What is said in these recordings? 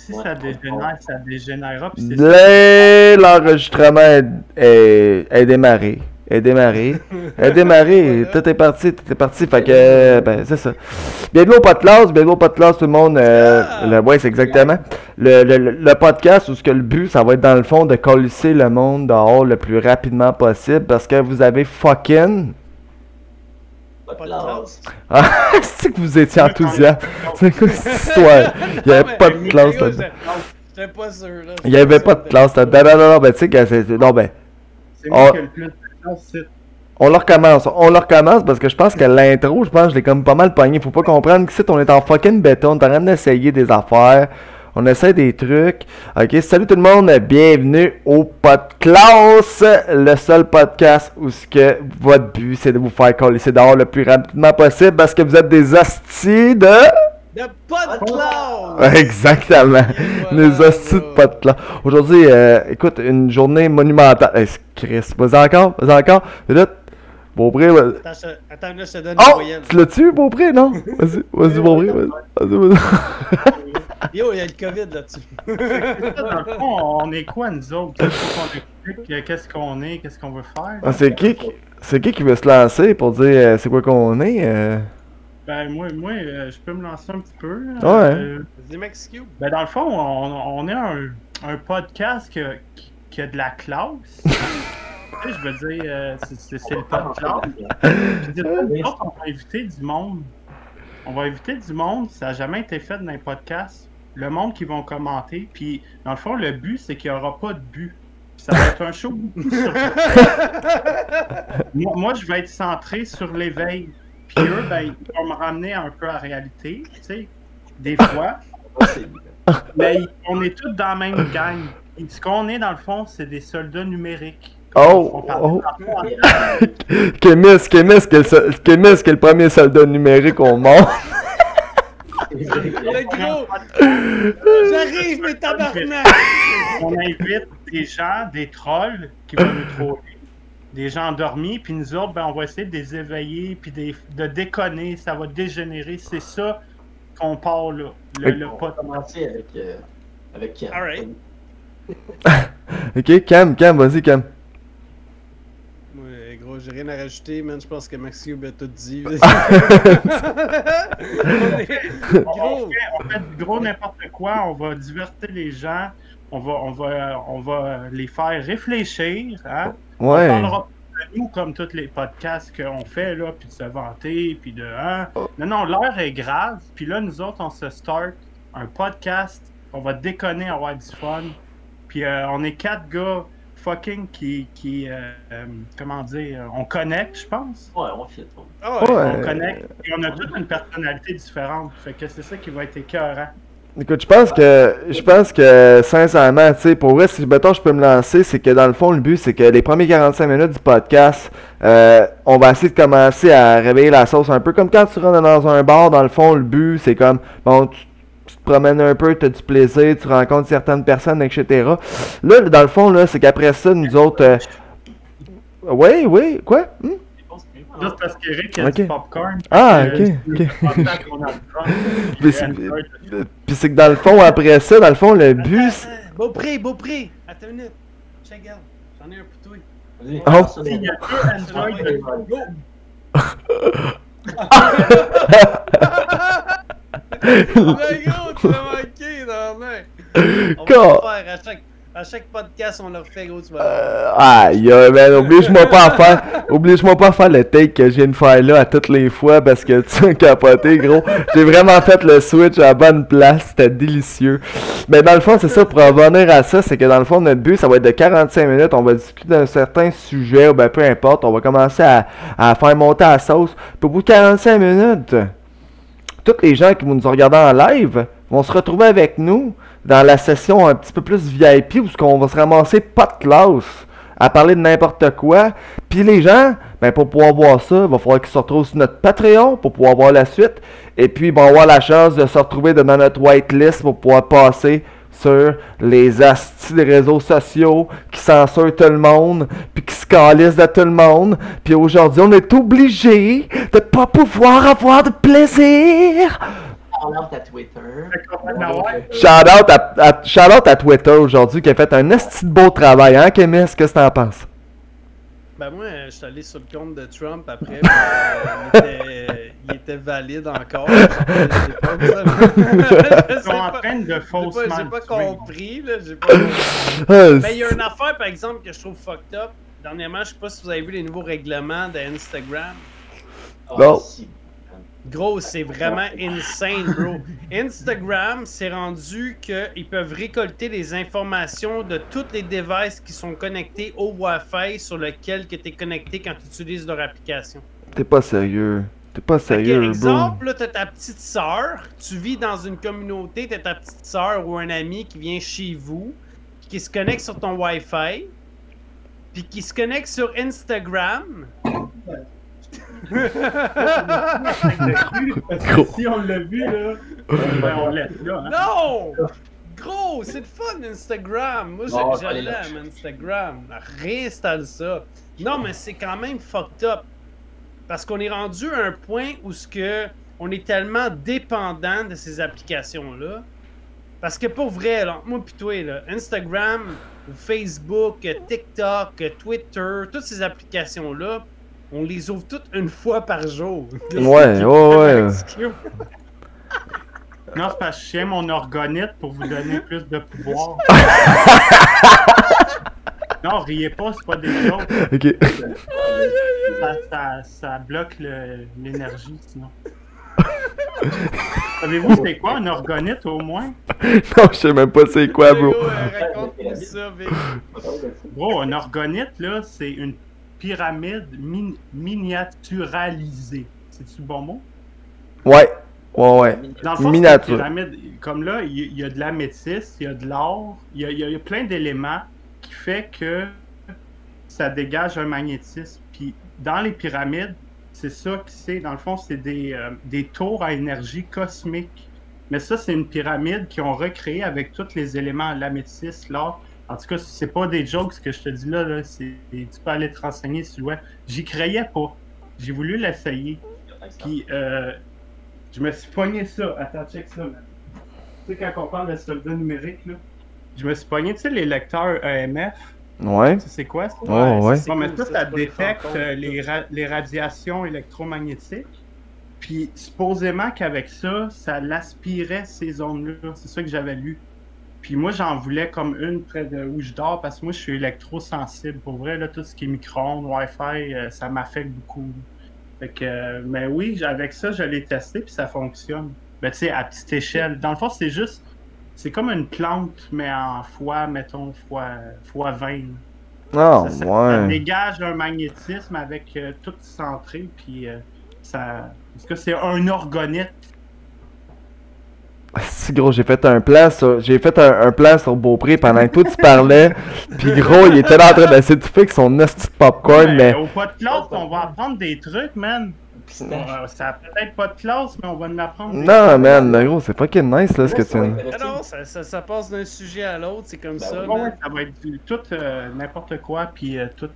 si ça dégénère, ça dégénérera. L'enregistrement est démarré. Est démarré. Tout est parti. Fait que, ben, c'est ça. Bienvenue au podcast, tout le monde. Ouais, c'est exactement. Le podcast, où ce que le but, ça va être dans le fond de colisser le monde dehors le plus rapidement possible parce que vous avez fucking. Ah, c'est que vous étiez enthousiaste. C'est quoi cette histoire? Il n'y avait pas de classe là-dedans. J'étais pas sûr, là. Il n'y avait pas de classe là-dedans. Non, ben, tu sais, non, ben. C'est mieux que le plus de classe, c'est. On le recommence parce que je pense que l'intro, je l'ai comme pas mal pogné. Faut pas comprendre qu'ici, on est en fucking béton, on est en train d'essayer des affaires. On essaie des trucs. Ok, salut tout le monde, bienvenue au Podcast, le seul podcast où ce que votre but c'est de vous faire coller dehors le plus rapidement possible parce que vous êtes des hosties de podcast! Exactement, des hosties de podcast. Aujourd'hui, écoute, une journée monumentale. Chris, vas-y encore. Beaupré, Attends, là, je te donne une moyenne. Tu l'as-tu, Beaupré, non? Vas-y, Beaupré, vas-y. Yo, il y a le COVID là-dessus. Dans le fond, on est quoi, nous autres? Il faut qu'on explique qu'est-ce qu'on est, qu'est-ce qu'on veut faire. Ah, c'est qui veut se lancer pour dire c'est quoi qu'on est? Ben, moi, je peux me lancer un petit peu. Ouais. Vas-y, Mexico. Ben, dans le fond, on est un podcast qui a de la classe. Tu sais, je veux dire, c'est le podcast. Puis, on va inviter du monde. Ça n'a jamais été fait dans un podcast. Le monde qui vont commenter. Puis, dans le fond, le but, c'est qu'il n'y aura pas de but. Puis ça va être un show beaucoup sur... moi, je vais être centré sur l'éveil. Puis eux, ben, ils vont me ramener un peu à la réalité, tu sais, des fois. Mais on est tous dans la même gang. Et ce qu'on est, dans le fond, c'est des soldats numériques. Oh! Kémis, qui est le premier soldat numérique au monde. Le gros! J'arrive, mes tabarnak! On invite des gens, des trolls, qui vont nous troller. Des gens endormis, puis nous autres, ben, on va essayer de les éveiller, puis de déconner, ça va dégénérer. C'est ça qu'on part là. On va commencer avec Cam. Alright. Ok, Cam, vas-y, Cam. Ouais, gros, j'ai rien à rajouter, man. Je pense que Maxi a tout dit. On fait du gros n'importe quoi, on va divertir les gens, on va les faire réfléchir, hein? Ouais. On parlera pas de nous comme tous les podcasts qu'on fait, là, puis de se vanter, puis de... Hein? Non, l'heure est grave, puis là, nous autres, on se start un podcast, on va déconner, avoir du fun, puis on est 4 gars fucking qui comment dire, on connecte, je pense. Ouais, on fit. On connecte, et on a toute une personnalité différente, fait que c'est ça qui va être écœurant. Écoute, je pense que sincèrement, tu sais, pour vrai, si mettons je peux me lancer, c'est que dans le fond, le but, c'est que les premiers 45 minutes du podcast, on va essayer de commencer à réveiller la sauce un peu comme quand tu rentres dans un bar, dans le fond, le but, c'est comme, bon, tu te promènes un peu, tu as du plaisir, tu rencontres certaines personnes, etc. Là, dans le fond, là, c'est qu'après ça, nous autres... Oui, quoi? Juste parce qu'Eric a du popcorn. Ah, ok. Puis c'est que dans le fond, après ça, dans le fond, le but... Beaupré! Attends une minute. Check, regarde. J'en ai un pour toi. Vas-y. Oh. Il y a deux Android. Le gros, tu l'as manqué dans la main. On va le faire à chaque podcast, on le refait, gros, tu vas. Man, oblige-moi pas à faire le take que je viens de faire là à toutes les fois parce que tu as capoté, gros. J'ai vraiment fait le switch à la bonne place, c'était délicieux. Mais dans le fond, c'est ça, pour revenir à ça, c'est que dans le fond, notre but, ça va être de 45 minutes, on va discuter d'un certain sujet, ou ben peu importe, on va commencer à faire monter la sauce. Puis au bout de 45 minutes, tous les gens qui vont nous regarder en live vont se retrouver avec nous dans la session un petit peu plus VIP où on va se ramasser pas de classe à parler de n'importe quoi. Puis les gens, ben pour pouvoir voir ça, il va falloir qu'ils se retrouvent sur notre Patreon pour pouvoir voir la suite. Et puis ils vont avoir la chance de se retrouver dans notre whitelist pour pouvoir passer sur les astis des réseaux sociaux qui censurent tout le monde, puis qui se calissent de tout le monde. Puis aujourd'hui, on est obligé de pas pouvoir avoir de plaisir. Shout-out à Twitter. Shout-out à Twitter aujourd'hui qui a fait un esti de beau travail, hein, Kémis? Qu'est-ce que t'en penses? Ben moi, je suis allé sur le compte de Trump après, il était valide encore. Ils sont en train de faussement. J'ai pas compris, là. Mais il y a une affaire, par exemple, que je trouve fucked up. Dernièrement, je sais pas si vous avez vu les nouveaux règlements d'Instagram. Non. Gros, c'est vraiment insane, bro. Instagram, c'est rendu qu'ils peuvent récolter les informations de toutes les devices qui sont connectés au Wi-Fi sur lequel tu es connecté quand tu utilises leur application. T'es pas sérieux. T'es pas sérieux, Par bro. exemple, là, t'as ta petite sœur, tu vis dans une communauté, t'as ta petite sœur ou un ami qui vient chez vous, qui se connecte sur ton Wi-Fi, puis qui se connecte sur Instagram. Si on l'a vu, là, ben on laisse là. Hein? Non! Gros, c'est le fun Instagram. Moi, j'aime Instagram. Réinstalle ça. Non, mais c'est quand même fucked up. Parce qu'on est rendu à un point où on est tellement dépendant de ces applications-là. Parce que pour vrai, là, moi pis toi, là, Instagram, Facebook, TikTok, Twitter, toutes ces applications-là, on les ouvre toutes une fois par jour. Ouais. Non, c'est parce que je tiens mon organite pour vous donner plus de pouvoir. Non, riez pas, c'est pas des jokes. Ok. Ça bloque l'énergie, sinon. Savez-vous c'est quoi un organite au moins? Non, je sais même pas c'est quoi, bro. Raconte-moi ça, Vic. Bro, un organite, là, c'est une pyramide miniaturalisée. C'est-tu le bon mot? Ouais. Dans le fond, c'est une Miniature. pyramide. Comme là, il y a de la métisse, il y a de l'or, il y a plein d'éléments qui fait que ça dégage un magnétisme. Puis dans les pyramides, c'est ça que c'est. Dans le fond, c'est des tours à énergie cosmique. Mais ça, c'est une pyramide qu'ils ont recréée avec tous les éléments, l'améthyste, l'or. En tout cas, c'est pas des jokes ce que je te dis là. Tu peux aller te renseigner sur le web. J'y croyais pas. J'ai voulu l'essayer. Puis je me suis pogné ça. Attends, check ça, man. Tu sais, quand on parle de soldat numérique, là, je me suis pogné, tu sais, les lecteurs EMF. Ouais. Tu sais, c'est quoi ça? Oh, ouais. Bon, mais cool, ça c'est pour les détecte fantômes. les radiations électromagnétiques. Puis supposément qu'avec ça, ça l'aspirait ces ondes-là. C'est ça que j'avais lu. Puis moi, j'en voulais comme une près de où je dors parce que moi, je suis électrosensible. Pour vrai, là, tout ce qui est micro-ondes, Wi-Fi, ça m'affecte beaucoup. Fait que, mais oui, avec ça, je l'ai testé puis ça fonctionne. Ben, tu sais, à petite échelle. Dans le fond, c'est comme une plante, mais en mettons, fois 20. Oh, Ça ouais. dégage un magnétisme avec tout centré, puis ça. Est-ce que c'est un organite? Si gros, j'ai fait un plan sur Beaupré pendant que toi tu parlais, pis gros, il était là en train d'essayer de faire son hostie de popcorn, mais... Au pas de classe, on va apprendre des trucs, man. Ça a peut-être pas de classe, mais on va en apprendre des Non, trucs. man, gros, c'est fucking nice, là, ce que tu... Non, ça passe d'un sujet à l'autre, c'est comme ça. Ouais, ça va être tout n'importe quoi, puis tout...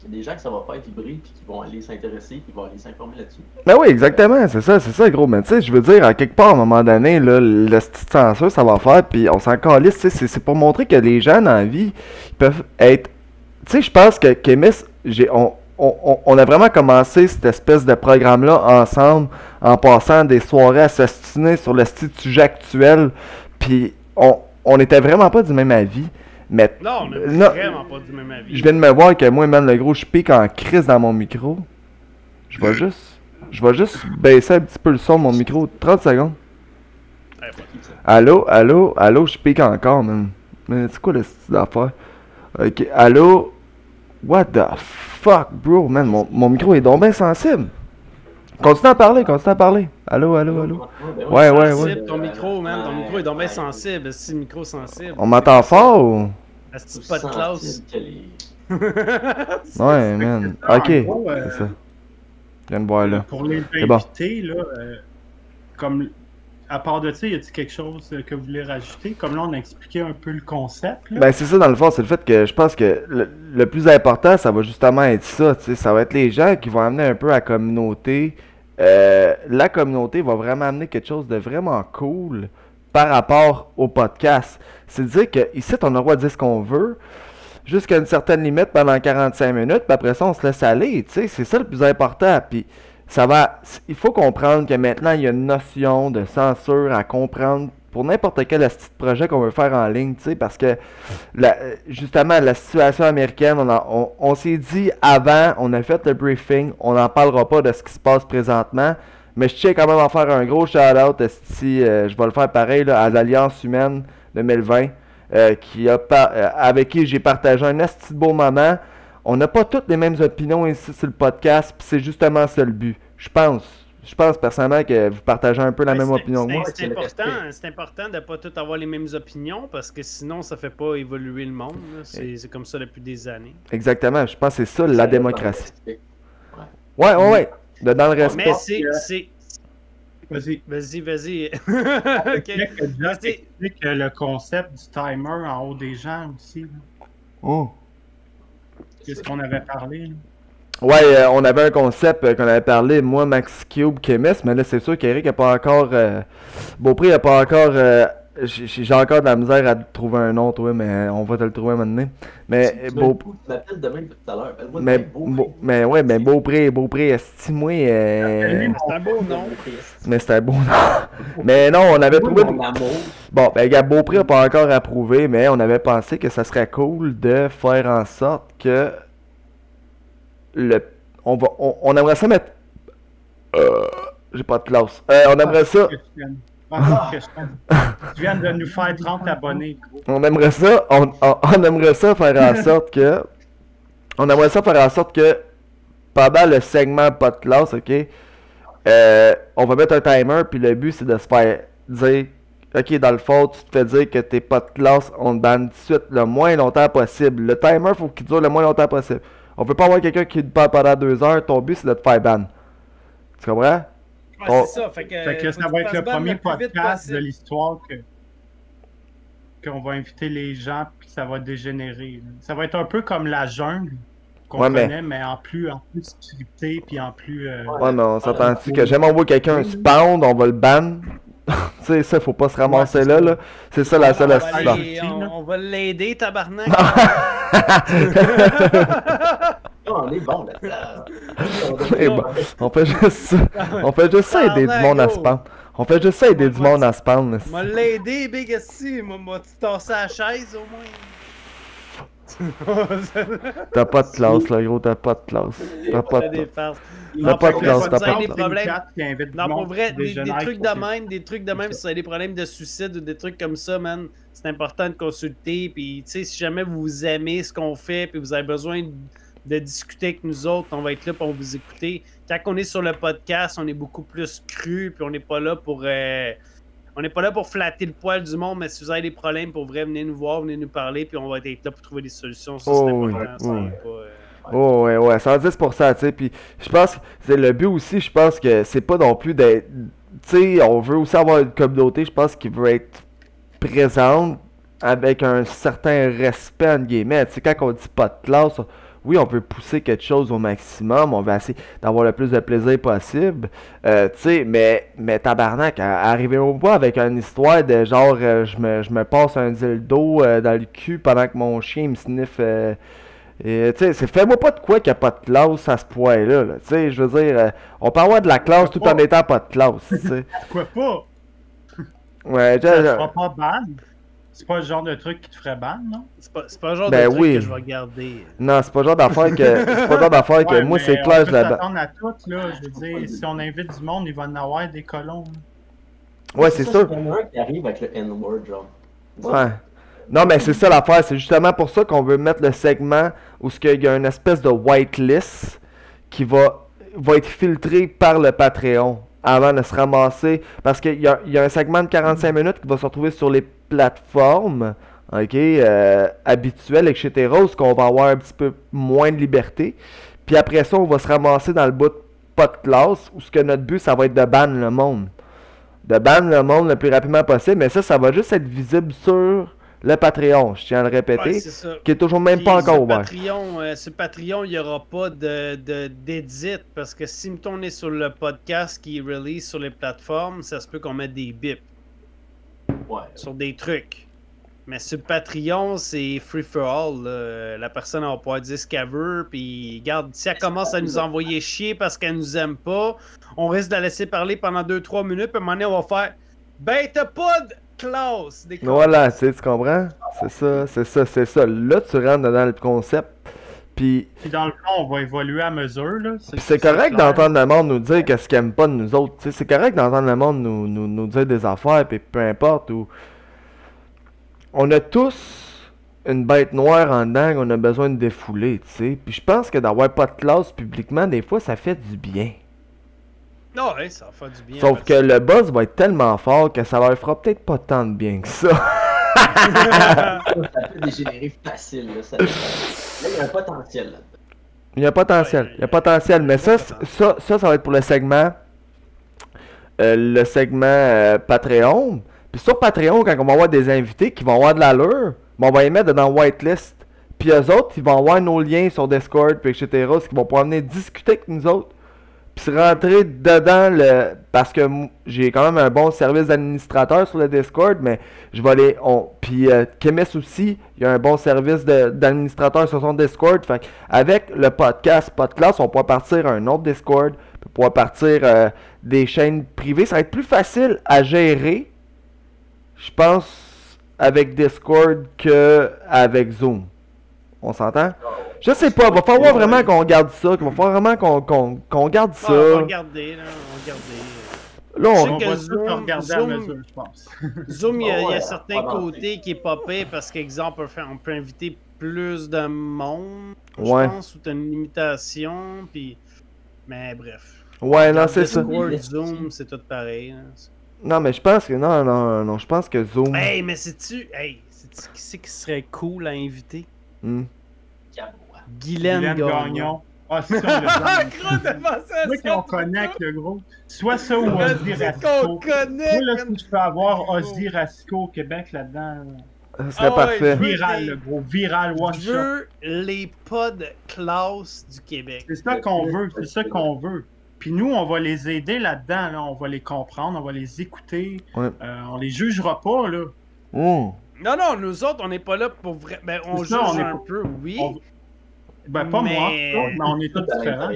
Il y a des gens que ça va faire vibrer puis qui vont aller s'intéresser puis qui vont aller s'informer là-dessus. Ben oui, exactement, c'est ça, gros. Mais tu sais, je veux dire, à quelque part, à un moment donné, là, le petite censure, ça va faire, puis on s'en calisse, tu sais, c'est pour montrer que les gens dans la vie, ils peuvent être... Tu sais, je pense que Kémis, on a vraiment commencé cette espèce de programme-là ensemble, en passant des soirées à s'ostiner sur le style sujet actuel, puis on était vraiment pas du même avis. Mais Non, on est vraiment pas du même avis. je viens de me voir que moi, man, le gros, je pique en crise dans mon micro. Je vais juste baisser un petit peu le son de mon micro. 30 secondes. Allô, je pique encore, man. Mais c'est quoi le style d'affaire? Ok, allô? What the fuck, bro, man? Mon micro est donc bien sensible. Continue à parler. Allô? Ouais. Sensible, ton micro, man. Ton micro est donc bien sensible. C'est le micro sensible. On m'entend fort ou? C'est pas de classe. Ouais, man. Ok, gros, c'est ça. Je viens de voir là. Pour les C'est bon. invités, là, comme... À part de ça, y a-t-il quelque chose que vous voulez rajouter? Comme là, on a expliqué un peu le concept. Là. Ben c'est ça dans le fond, c'est le fait que je pense que le plus important, ça va justement être ça, tu sais, ça va être les gens qui vont amener un peu à la communauté la communauté va vraiment amener quelque chose de vraiment cool par rapport au podcast. C'est de dire qu'ici, on a le droit de dire ce qu'on veut jusqu'à une certaine limite pendant 45 minutes, puis après ça, on se laisse aller. Tu sais, c'est ça le plus important. Puis il faut comprendre que maintenant, il y a une notion de censure à comprendre pour n'importe quel petit projet qu'on veut faire en ligne, tu sais, parce que justement, la situation américaine, on s'est dit avant, on a fait le briefing, on n'en parlera pas de ce qui se passe présentement, mais je tiens quand même à faire un gros shout-out, je vais le faire pareil, là, à l'Alliance humaine 2020, avec qui j'ai partagé un esti de beau moment. On n'a pas toutes les mêmes opinions ici sur le podcast, puis c'est justement ça le but, je pense personnellement que vous partagez un peu la même opinion que moi. C'est important de ne pas tous avoir les mêmes opinions parce que sinon, ça ne fait pas évoluer le monde. C'est comme ça depuis des années. Exactement. Je pense que c'est ça la démocratie. Ouais. Dans le respect. Mais c'est. Vas-y. Okay. Que le concept du timer en haut des gens aussi. Oh. C'est ce qu'on avait parlé. Là. Ouais, on avait un concept qu'on avait parlé, moi, Max Cube, Kemis, mais là, c'est sûr qu'Eric n'a pas encore... Beaupré n'a pas encore... j'ai encore de la misère à trouver un autre, oui, mais on va te le trouver maintenant. Mais Beaupré, estime-moi... C'est un beau nom. Mais c'est un beau nom. Mais non, on avait trouvé... Bon, ben, gars, Beaupré n'a pas encore approuvé, mais on avait pensé que ça serait cool de faire en sorte que... On aimerait ça mettre... j'ai pas de classe. On aimerait ça... Tu viens de nous faire 30 abonnés, gros. On aimerait ça faire en sorte que... On aimerait ça faire en sorte que pendant le segment pas de classe, ok, on va mettre un timer, puis le but c'est de se faire dire, ok, dans le fond, tu te fais dire que t'es pas de classe, on te banne tout de suite le moins longtemps possible. Le timer, faut qu'il dure le moins longtemps possible. On peut pas avoir quelqu'un qui te parle pendant 2 heures, ton but c'est de te faire ban. Tu comprends? Ouais, c'est ça. Fait que ça va être le premier podcast de l'histoire qu'on va inviter les gens puis que ça va dégénérer. Ça va être un peu comme la jungle qu'on connaît, mais en plus scripté puis en plus... Ouais, mais on s'entend-tu que jamais on voit quelqu'un se pound, on va le ban? Tu sais, ça, faut pas se ramasser là. C'est ça la seule astuce. On va l'aider, tabarnak. On est bon là. On fait juste ça. On fait juste ça aider du monde à spawn. On fait juste ça aider du monde à spawn. M'a l'aider, Big S. M'a-tu tassé la chaise au moins? T'as pas de classe là, gros, t'as pas de classe. T'as pas de classe. Non, pas de classe, t'as pas de problèmes. Non, pour vrai, des trucs de même, si vous avez des problèmes de suicide ou des trucs comme ça, man, c'est important de consulter. Puis, tu sais, si jamais vous aimez ce qu'on fait, puis vous avez besoin de discuter avec nous autres, on va être là pour vous écouter. Quand on est sur le podcast, on est beaucoup plus cru, puis on n'est pas là pour... on n'est pas là pour flatter le poil du monde, mais si vous avez des problèmes, pour vrai, venez nous voir, venez nous parler, puis on va être là pour trouver des solutions. Ça, c'est important. Ouais, 110%, tu sais, puis je pense que c'est le but aussi, je pense que c'est pas non plus d'être... Tu sais, on veut aussi avoir une communauté, je pense, qui veut être présente avec un certain respect, entre guillemets. Tu sais, quand on dit pas de classe, oui, on veut pousser quelque chose au maximum, on veut essayer d'avoir le plus de plaisir possible, tu sais, mais tabarnak, arriver au bout avec une histoire de genre, je me passe un dildo dans le cul pendant que mon chien me sniffe, tu sais, fais-moi pas de quoi qu'il n'y a pas de classe à ce point-là, là, tu sais, je veux dire, on peut avoir de la classe tout en étant pas de classe, tu sais. Pourquoi pas? Ouais, ça sera pas ban. C'est pas le genre de truc qui te ferait ban, non? C'est pas le genre de truc que je vais garder. Non, c'est pas le genre d'affaire que moi, c'est clair, je la ban. On peut s'attendre à tout, là. Je veux dire, si on invite du monde, il va en avoir des colons. Ouais, c'est sûr. Il y en a un qui arrive avec le N-word, genre. Ouais. Non, mais c'est ça l'affaire. C'est justement pour ça qu'on veut mettre le segment où il y a une espèce de whitelist qui va être filtré par le Patreon avant de se ramasser. Parce qu'il y a un segment de 45 minutes qui va se retrouver sur les plateformes habituelles, etc. où on va avoir un petit peu moins de liberté. Puis après ça, on va se ramasser dans le bout de pas de classe où notre but, ça va être de ban le monde. De ban le monde le plus rapidement possible. Mais ça va juste être visible sur le Patreon, je tiens à le répéter, Ouais, c'est ça. qui est toujours même pas encore ouvert. Sur Patreon, il n'y aura pas d'édit parce que si on est sur le podcast qui est release sur les plateformes, ça se peut qu'on mette des bips sur des trucs. Mais sur Patreon, c'est free for all. Là. La personne va pouvoir dire ce qu'elle veut. Puis, regarde, si elle commence à nous envoyer chier parce qu'elle nous aime pas, on risque de la laisser parler pendant 2-3 minutes. Puis à un moment donné, on va faire ben, t'as pas de classe. Voilà, tu comprends? C'est ça. Là, tu rentres dans le concept. Puis dans le fond, on va évoluer à mesure. Là. C'est correct d'entendre le monde nous dire qu'est-ce qu'ils aiment pas de nous autres. T'sais, c'est correct d'entendre le monde nous dire des affaires. Puis peu importe où. On a tous une bête noire en dedans qu'on a besoin de défouler, tu sais. Puis je pense que d'avoir pas de classe publiquement, des fois, ça fait du bien. Non, ouais, ça fait du bien. Sauf que le buzz va être tellement fort que ça leur fera peut-être pas tant de bien que ça. Ça peut dégénérer facile. Là, il y a un potentiel là-dedans. Il y a potentiel. Mais ça va être pour le segment Patreon. Puis sur Patreon, quand on va avoir des invités qui vont avoir de l'allure, on va les mettre dans whitelist. Puis eux autres, ils vont avoir nos liens sur Discord, puis etc. Ce qui vont pouvoir venir discuter avec nous autres. Puis se rentrer dedans parce que j'ai quand même un bon service d'administrateur sur le Discord, mais je vais les. Puis Kemes aussi, il y a un bon service d'administrateur sur son Discord. Fait avec le podcast Podclass, on pourra partir un autre Discord, puis pouvoir partir des chaînes privées. Ça va être plus facile à gérer, je pense, avec Discord qu'avec Zoom. On s'entend? Je sais pas, va falloir vraiment qu'on garde ça, va falloir vraiment qu'on garde ça. On va regarder, là, Là, on va Zoom, regarder à mesure, je pense. Zoom, il y a certains côtés qui est pas pire parce qu'exemple, on peut inviter plus de monde, je pense, ou t'as une limitation, puis... Mais bref. Ouais, non, c'est ça. Zoom, c'est tout pareil. Là. Non, mais je pense que... Non, je pense que Zoom... Hey, mais sais-tu qui c'est qui serait cool à inviter? Guylaine Gagnon. Ah, c'est ça, le moi qu'on connecte, le gros. Soit ça ou Ozzy Rasco. Moi, là, si je peux avoir Ozzy Rasco au Québec là-dedans... Ça serait parfait. Viral, le gros. Viral one shot. Je veux les podcasts du Québec. C'est ça qu'on veut. Puis nous, on va les aider là-dedans. Là. On va les comprendre, on va les écouter. Ouais. On les jugera pas, là. Non, nous autres, on n'est pas là pour vrai. Ben, on juge un peu, oui. Ben, pas moi, mais on est tous différents.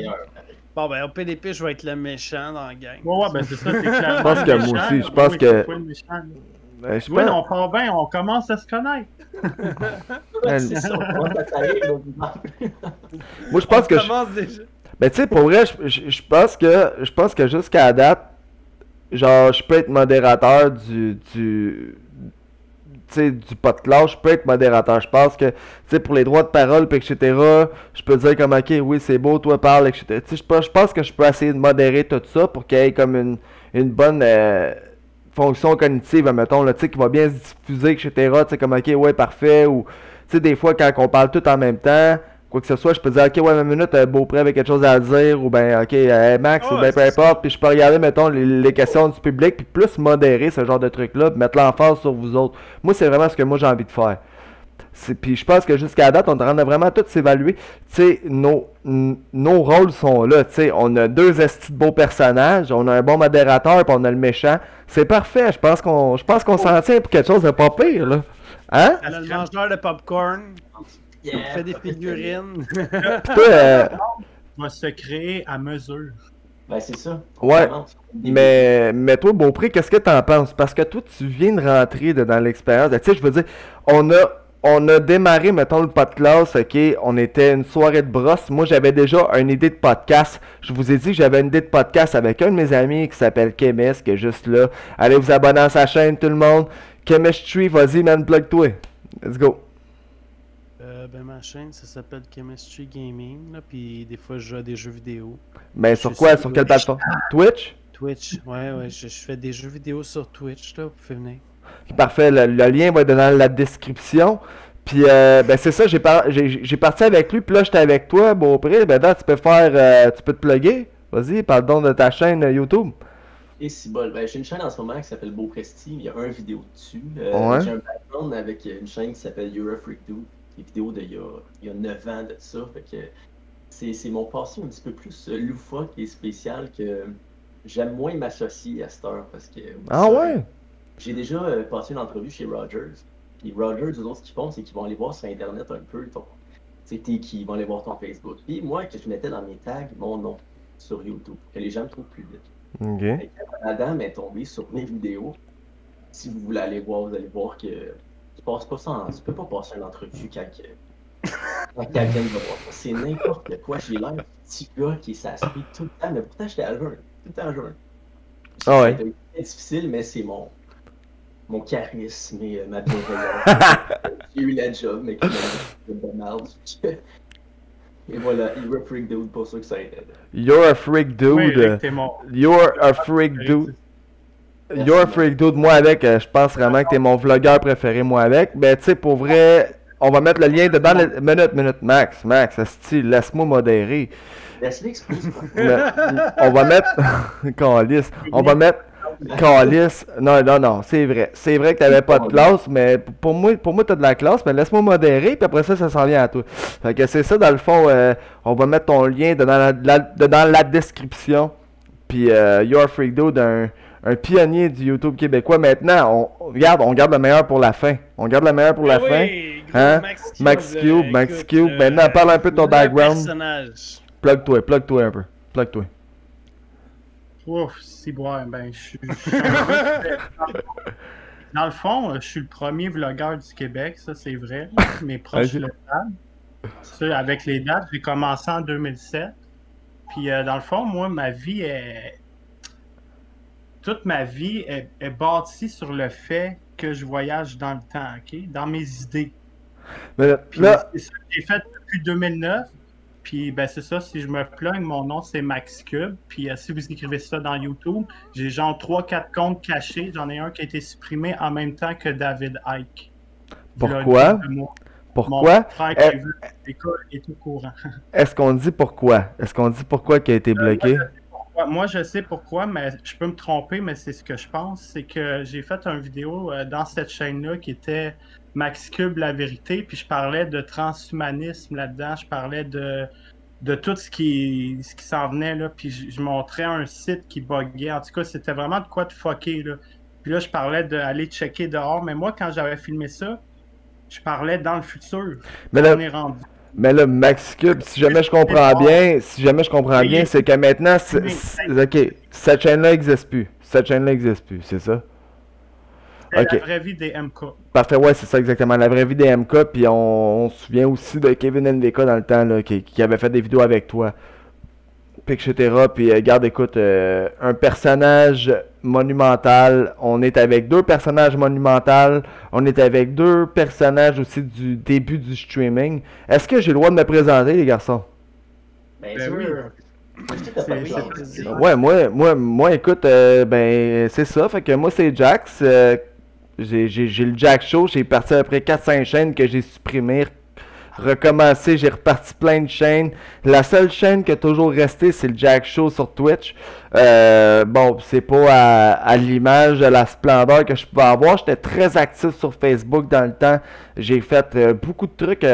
Bon, ben, au PDP, je vais être le méchant dans la gang. Ouais, ben, c'est ça, c'est clair. Je pense que moi aussi, je pense que... Oui, on part bien, on commence à se connaître. C'est ça, moi, je pense que... Ben, tu sais, pour vrai, je pense que jusqu'à la date, genre, je peux être modérateur du podcast, je peux être modérateur. Je pense que, tu sais, pour les droits de parole, puis etc., je peux dire comme, ok, oui, c'est beau, toi, parle, etc. Tu sais, je pense que je peux essayer de modérer tout ça pour qu'il y ait comme une bonne fonction cognitive, mettons, là, tu sais, qui va bien se diffuser, etc. Tu sais, comme, ok, ouais, parfait, ou, tu sais, des fois, quand on parle tout en même temps, quoi que ce soit, je peux dire, ok, ouais, 1 minute, Beaupré avait quelque chose à dire, ou ben, ok, Max, ou ben, peu importe, puis je peux regarder, mettons, les questions du public, puis plus modérer ce genre de truc-là, puis mettre l'emphase sur vous autres. Moi, c'est vraiment ce que moi j'ai envie de faire. Puis je pense que jusqu'à la date, on est en train de vraiment tout s'évaluer. Tu sais, nos rôles sont là, tu sais, on a 2 estis de beaux personnages, on a un bon modérateur, puis on a le méchant. C'est parfait, je pense qu'on s'en tient pour quelque chose de pas pire, là. Hein? Elle a le mangeur de popcorn. On fait des figurines. Va se créer à mesure. Ben, c'est ça. Ouais. Mais toi, Beaupré, qu'est-ce que t'en penses? Parce que toi, tu viens de rentrer dans l'expérience. Tu sais, je veux dire, on a démarré, mettons, le podcast, ok? On était une soirée de brosse. Moi, j'avais déjà une idée de podcast. Je vous ai dit que j'avais une idée de podcast avec un de mes amis qui s'appelle Kemes, qui est juste là. Allez vous abonner à sa chaîne, tout le monde. Chemistry, vas-y, man, plug-toi. Let's go. Ben, ma chaîne, ça s'appelle Chemistry Gaming, là, puis des fois, je joue à des jeux vidéo. Ben, sur quoi? Sur quelle plateforme? Twitch? Twitch, ouais, je fais des jeux vidéo sur Twitch, là, vous pouvez venir. Parfait, le lien va être dans la description. Puis, ben, c'est ça, j'ai parti avec lui, puis là, j'étais avec toi, Beaupré. Ben, là, tu peux te plugger. Vas-y, parle donc de ta chaîne YouTube. Et si bol, ben, j'ai une chaîne en ce moment qui s'appelle Beau Presti, il y a un vidéo dessus. Ouais. J'ai un background avec une chaîne qui s'appelle You're a Freak Dude, des vidéos d'il y a 9 ans de ça. Fait que c'est mon passé un petit peu plus loufoque et spécial que j'aime moins m'associer à cette heure parce que. Ah ouais? J'ai déjà passé une entrevue chez Rogers. Puis Rogers, eux autres, ce qu'ils font, c'est qu'ils vont aller voir sur Internet un peu c'était qui, ils vont aller voir ton Facebook. Puis moi, que je mettais dans mes tags mon nom sur YouTube, que les gens me trouvent plus vite. Ok. Et quand madame est tombée sur mes vidéos, si vous voulez aller voir, vous allez voir que tu passes pas ça tu peux pas passer une entrevue quand quelqu'un va voir ça. C'est n'importe quoi. J'ai l'air d'un petit gars qui s'aspire tout le temps, mais pourtant j'étais à jeun. Tout le temps à jeun. Ah ouais. C'est difficile, mais c'est mon charisme et ma bienveillance. J'ai eu la job, mais qui m'a de merde. Et voilà, You're a Freak Dude, pour ça que ça aide. You're a freak dude. Oui, Rick, t'es mon... You're a freak dude. You're a freak dude. Moi avec, je pense vraiment que t'es mon vlogueur préféré, moi avec. Ben tu sais, pour vrai, on va mettre le lien dedans. Minute, Max, asti, laisse-moi modérer. Laisse-le expliquer. On va mettre... Calice. On va mettre... Calice. Non, c'est vrai. C'est vrai que t'avais pas de classe, mais pour moi t'as de la classe, mais laisse-moi modérer, puis après ça s'en vient à toi. Fait que c'est ça, dans le fond, on va mettre ton lien dans la description. Puis You're a Freak Dude, un pionnier du YouTube québécois. Maintenant, on garde le meilleur pour la fin. On garde le meilleur pour la fin. Hein? Max Cube. Maintenant, parle un peu de ton background. Personnage. Plug-toi un peu. Plug-toi. Ouf, c'est bon, ben, je suis Dans le fond, je suis le premier vlogueur du Québec, ça c'est vrai. Mes proches le savent. Ça, avec les dates, j'ai commencé en 2007. Puis dans le fond, moi, toute ma vie est bâtie sur le fait que je voyage dans le temps, ok? Dans mes idées. Mais Puis là, c'est ça que j'ai fait depuis 2009. Puis ben c'est ça, si je me plug, mon nom c'est Max Cube. Puis si vous écrivez ça dans YouTube, j'ai genre 3-4 comptes cachés. J'en ai un qui a été supprimé en même temps que David Icke. Pourquoi? Pourquoi? Mon frère qui veut l'école est au courant. Est-ce qu'on dit pourquoi? Est-ce qu'on dit pourquoi qu'il a été bloqué? Moi, je sais pourquoi, mais je peux me tromper, mais c'est ce que je pense. C'est que j'ai fait une vidéo dans cette chaîne-là qui était Max Cube, la vérité, puis je parlais de transhumanisme là-dedans, je parlais de tout ce qui s'en venait, là, puis je montrais un site qui buguait. En tout cas, c'était vraiment de quoi de fucker, là. Puis là, je parlais d'aller checker dehors, mais moi, quand j'avais filmé ça, je parlais dans le futur. Mais là, on est rendu. Mais là, Max Cube, si jamais je comprends bien, c'est que maintenant, ok, cette chaîne-là n'existe plus. C'est ça? C'est la vraie vie des MK. Parfait, ouais, c'est ça exactement, la vraie vie des MK, puis on se souvient aussi de Kevin NVK dans le temps, là, qui avait fait des vidéos avec toi, puis etc. Puis regarde, écoute, un personnage monumental, on est avec deux personnages monumentaux, on est avec deux personnages aussi du début du streaming. Est-ce que j'ai le droit de me présenter, les garçons? Ben oui. Ouais, moi, écoute, ben, c'est ça, fait que moi, c'est Jax, j'ai le Jack Show, j'ai parti après 4-5 chaînes que j'ai supprimées, recommencé, j'ai reparti plein de chaînes. La seule chaîne qui a toujours resté, c'est le Jack Show sur Twitch. Bon, c'est pas à l'image de la splendeur que je pouvais avoir. J'étais très actif sur Facebook dans le temps. J'ai fait beaucoup de trucs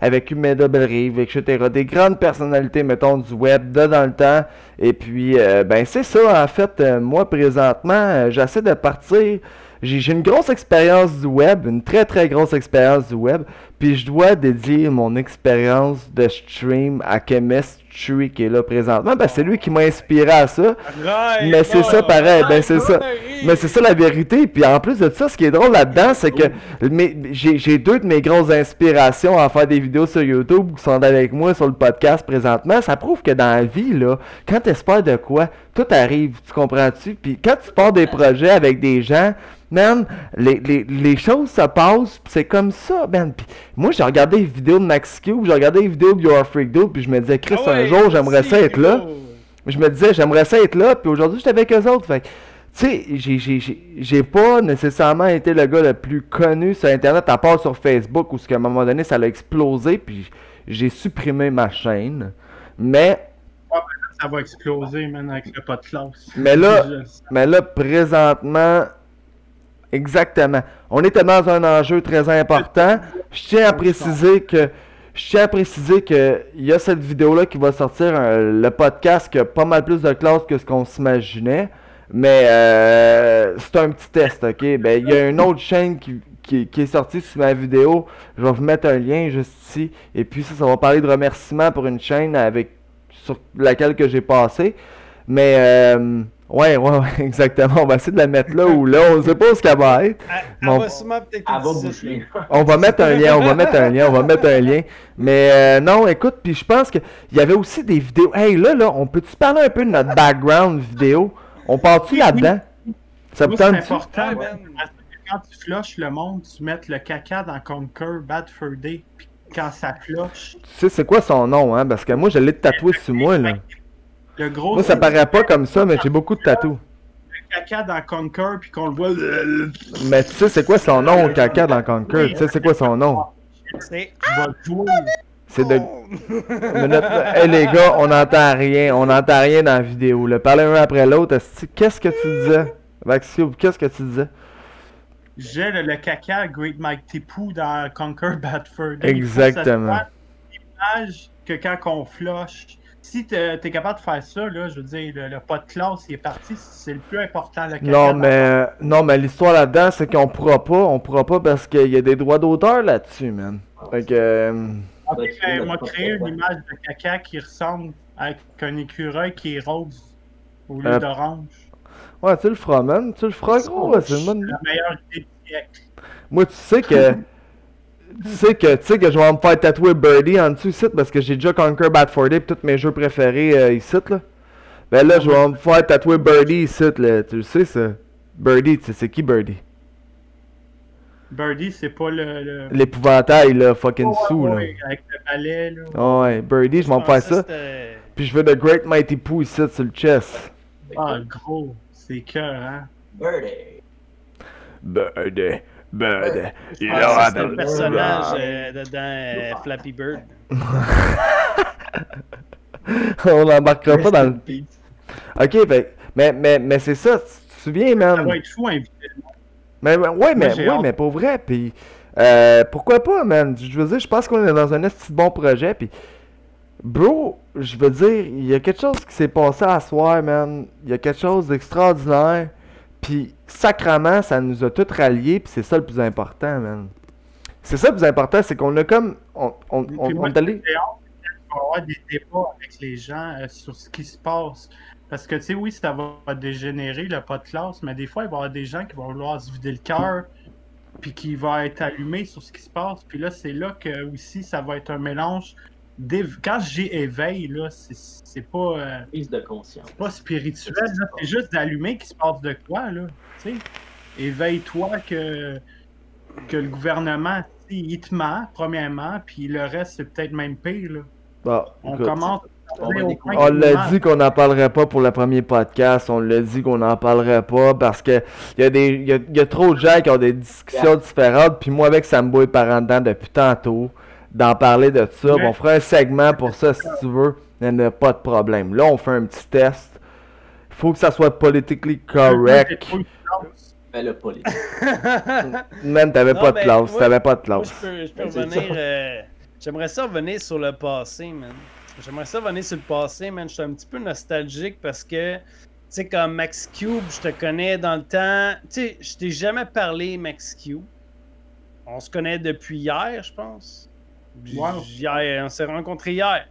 avec Umeda Belrive, etc. Des grandes personnalités, mettons, du web dans le temps. Et puis, ben c'est ça, en fait, moi, présentement, j'essaie de partir. J'ai une grosse expérience du web, une très très grosse expérience du web, puis je dois dédier mon expérience de stream à Chemistry qui est là présentement, ben c'est lui qui m'a inspiré à ça, mais c'est ça pareil, ben c'est ça, mais c'est ça la vérité, puis en plus de ça, ce qui est drôle là-dedans, c'est que j'ai deux de mes grosses inspirations à faire des vidéos sur YouTube qui sont avec moi sur le podcast présentement. Ça prouve que dans la vie, là, quand tu espères de quoi, tout arrive, tu comprends-tu? Puis quand tu pars des projets avec des gens, man, les choses se passent, pis c'est comme ça, man. Pis moi, j'ai regardé les vidéos de Max Cube, j'ai regardé les vidéos de You're a Freak Dude, puis je me disais, Chris, un jour, j'aimerais ça être là. Je me disais, j'aimerais ça être là, puis aujourd'hui, j'étais avec eux autres. Fait tu sais, j'ai pas nécessairement été le gars le plus connu sur Internet, à part sur Facebook, où à un moment donné, ça a explosé, puis j'ai supprimé ma chaîne. Mais ça va exploser, man, avec le pas de classe. Mais là, présentement, exactement. On était dans un enjeu très important. Je tiens à préciser que il y a cette vidéo-là qui va sortir, le podcast qui a pas mal plus de classe que ce qu'on s'imaginait. Mais c'est un petit test, ok? Ben, il y a une autre chaîne qui est sortie sur ma vidéo. Je vais vous mettre un lien juste ici. Et puis ça va parler de remerciements pour une chaîne sur laquelle que j'ai passé. Mais ouais, exactement. On va essayer de la mettre là ou là. On sait pas où qu'elle va être. Elle va sûrement peut-être Elle va boucher. On va mettre un lien. Mais non, écoute, puis je pense qu'il y avait aussi des vidéos. Hey, là, on peut-tu parler un peu de notre background vidéo? On part-tu là-dedans? Ça vous C'est tente-tu? important, Ouais, man. Parce que quand tu flushes le monde, tu mets le caca dans Conquer Bad Fur Day, puis quand ça flush, Tu sais c'est quoi son nom, hein? Parce que moi, je l'ai tatoué sur moi, là. le gros. Moi, ça paraît pas comme ça, mais j'ai beaucoup de tatous. Le caca dans Conquer, puis qu'on le voit. Mais tu sais c'est quoi son nom, caca dans Conquer? Tu sais c'est quoi son nom? C'est... Tu vas jouer. C'est de... Minute. Hey les gars, on n'entend rien dans la vidéo. Là. Parlez un après l'autre. Qu'est-ce que tu disais? Vaxio, qu'est-ce que tu disais? J'ai le caca Great Mike Tipou dans Conquer Bad Fur Day. Exactement. L'image que quand on flush, si t'es capable de faire ça, là, je veux dire, le pas de classe, il est parti, c'est le plus important. Le caca Non, mais l'histoire là-dedans, c'est qu'on pourra pas parce qu'il y a des droits d'auteur là-dessus, man. Fait que... Ok, ben, on m'a créé une image de caca qui ressemble avec un écureuil qui est rose au lieu d'orange. Ouais, tu le feras, man. Tu le feras, gros. C'est une bonne... La meilleure idée du siècle. Moi, tu sais que je vais me faire tatouer Birdie en dessous ici parce que j'ai déjà Conquer Bad Fur Day et tous mes jeux préférés ici, là. Ben là, je vais me faire tatouer Birdie ici, là. Tu le sais, ça. Birdie, tu sais, c'est qui Birdie? Birdie, c'est pas le... L'épouvantail, là, fucking sous, là. Ouais, avec le balai, là. Oh, ouais, Birdie, je vais me faire ça. Puis je veux The Great Mighty Pooh ici, sur le chest. Ah, gros, c'est cœur, hein. Birdie. Birdie. C'est le personnage dans Flappy Bird. On n'embarquera pas dans le... Ok, ben, mais c'est ça, tu te souviens, man? Ça va être fou, inviter. Mais pour vrai, pis pourquoi pas, man? Je veux dire, je pense qu'on est dans un esti de bon projet, pis bro, je veux dire, il y a quelque chose qui s'est passé à soir, man. Il y a quelque chose d'extraordinaire, pis sacrement, ça nous a tous ralliés, pis c'est ça le plus important, man. C'est ça le plus important, c'est qu'on a comme... On est allé... On va avoir des débats avec les gens sur ce qui se passe. Parce que, tu sais, oui, ça va dégénérer, le pas de classe, mais des fois, il va y avoir des gens qui vont vouloir se vider le cœur, puis qui vont être allumés sur ce qui se passe. Puis là, c'est là que, aussi, ça va être un mélange. Quand j'ai éveil, là, c'est pas... prise de conscience. C'est pas spirituel, là, c'est juste d'allumer qu'il se passe de quoi, là, tu sais. Éveille-toi que le gouvernement, il te ment, premièrement, puis le reste, c'est peut-être même pire, là. Bon, On écoute, commence... on l'a dit qu'on n'en parlerait pas pour le premier podcast, on l'a dit qu'on n'en parlerait pas parce que il y a trop de gens qui ont des discussions différentes, puis moi avec Sambo et par en dedans depuis tantôt, d'en parler de ça, on fera un segment pour ça si tu veux, il n'y a pas de problème. Là on fait un petit test, il faut que ça soit politically correct. Mais le politique. Même t'avais pas de classe, t'avais pas de classe. Je peux revenir, j'aimerais ça revenir sur le passé, man. J'aimerais ça revenir sur le passé, man. Je suis un petit peu nostalgique parce que, tu sais, comme Max Cube, je te connais dans le temps. Tu sais, je t'ai jamais parlé, Max Cube. On se connaît depuis hier, je pense. Wow. Hier, on s'est rencontrés hier.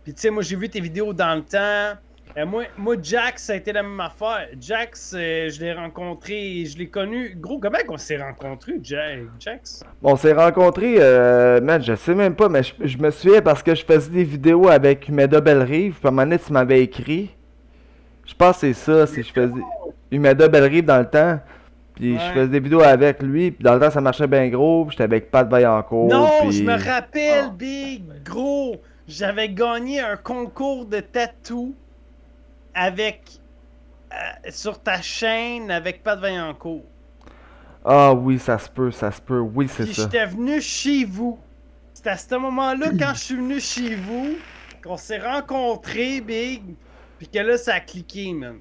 Puis, tu sais, moi, j'ai vu tes vidéos dans le temps. Moi, Jax, ça a été la même affaire. Jax, je l'ai rencontré, je l'ai connu. Gros, comment on s'est rencontrés, Jax? On s'est rencontrés, man, je sais même pas, mais je me souviens parce que je faisais des vidéos avec Umeda Bellerive, puis à un moment donné, tu m'avais écrit. Je pense que c'est ça, je faisais Umeda Bellerive dans le temps, puis je faisais des vidéos avec lui, puis dans le temps, ça marchait bien gros, puis j'étais avec Pat Vaillancourt. Non, puis... je me rappelle, Big, gros, j'avais gagné un concours de tatou avec sur ta chaîne avec Pat Vaillancourt. Ah oui, ça se peut, oui, c'est ça. Puis j'étais venu chez vous. C'était à ce moment-là, quand je suis venu chez vous, qu'on s'est rencontrés, Big. Puis que là, ça a cliqué, man.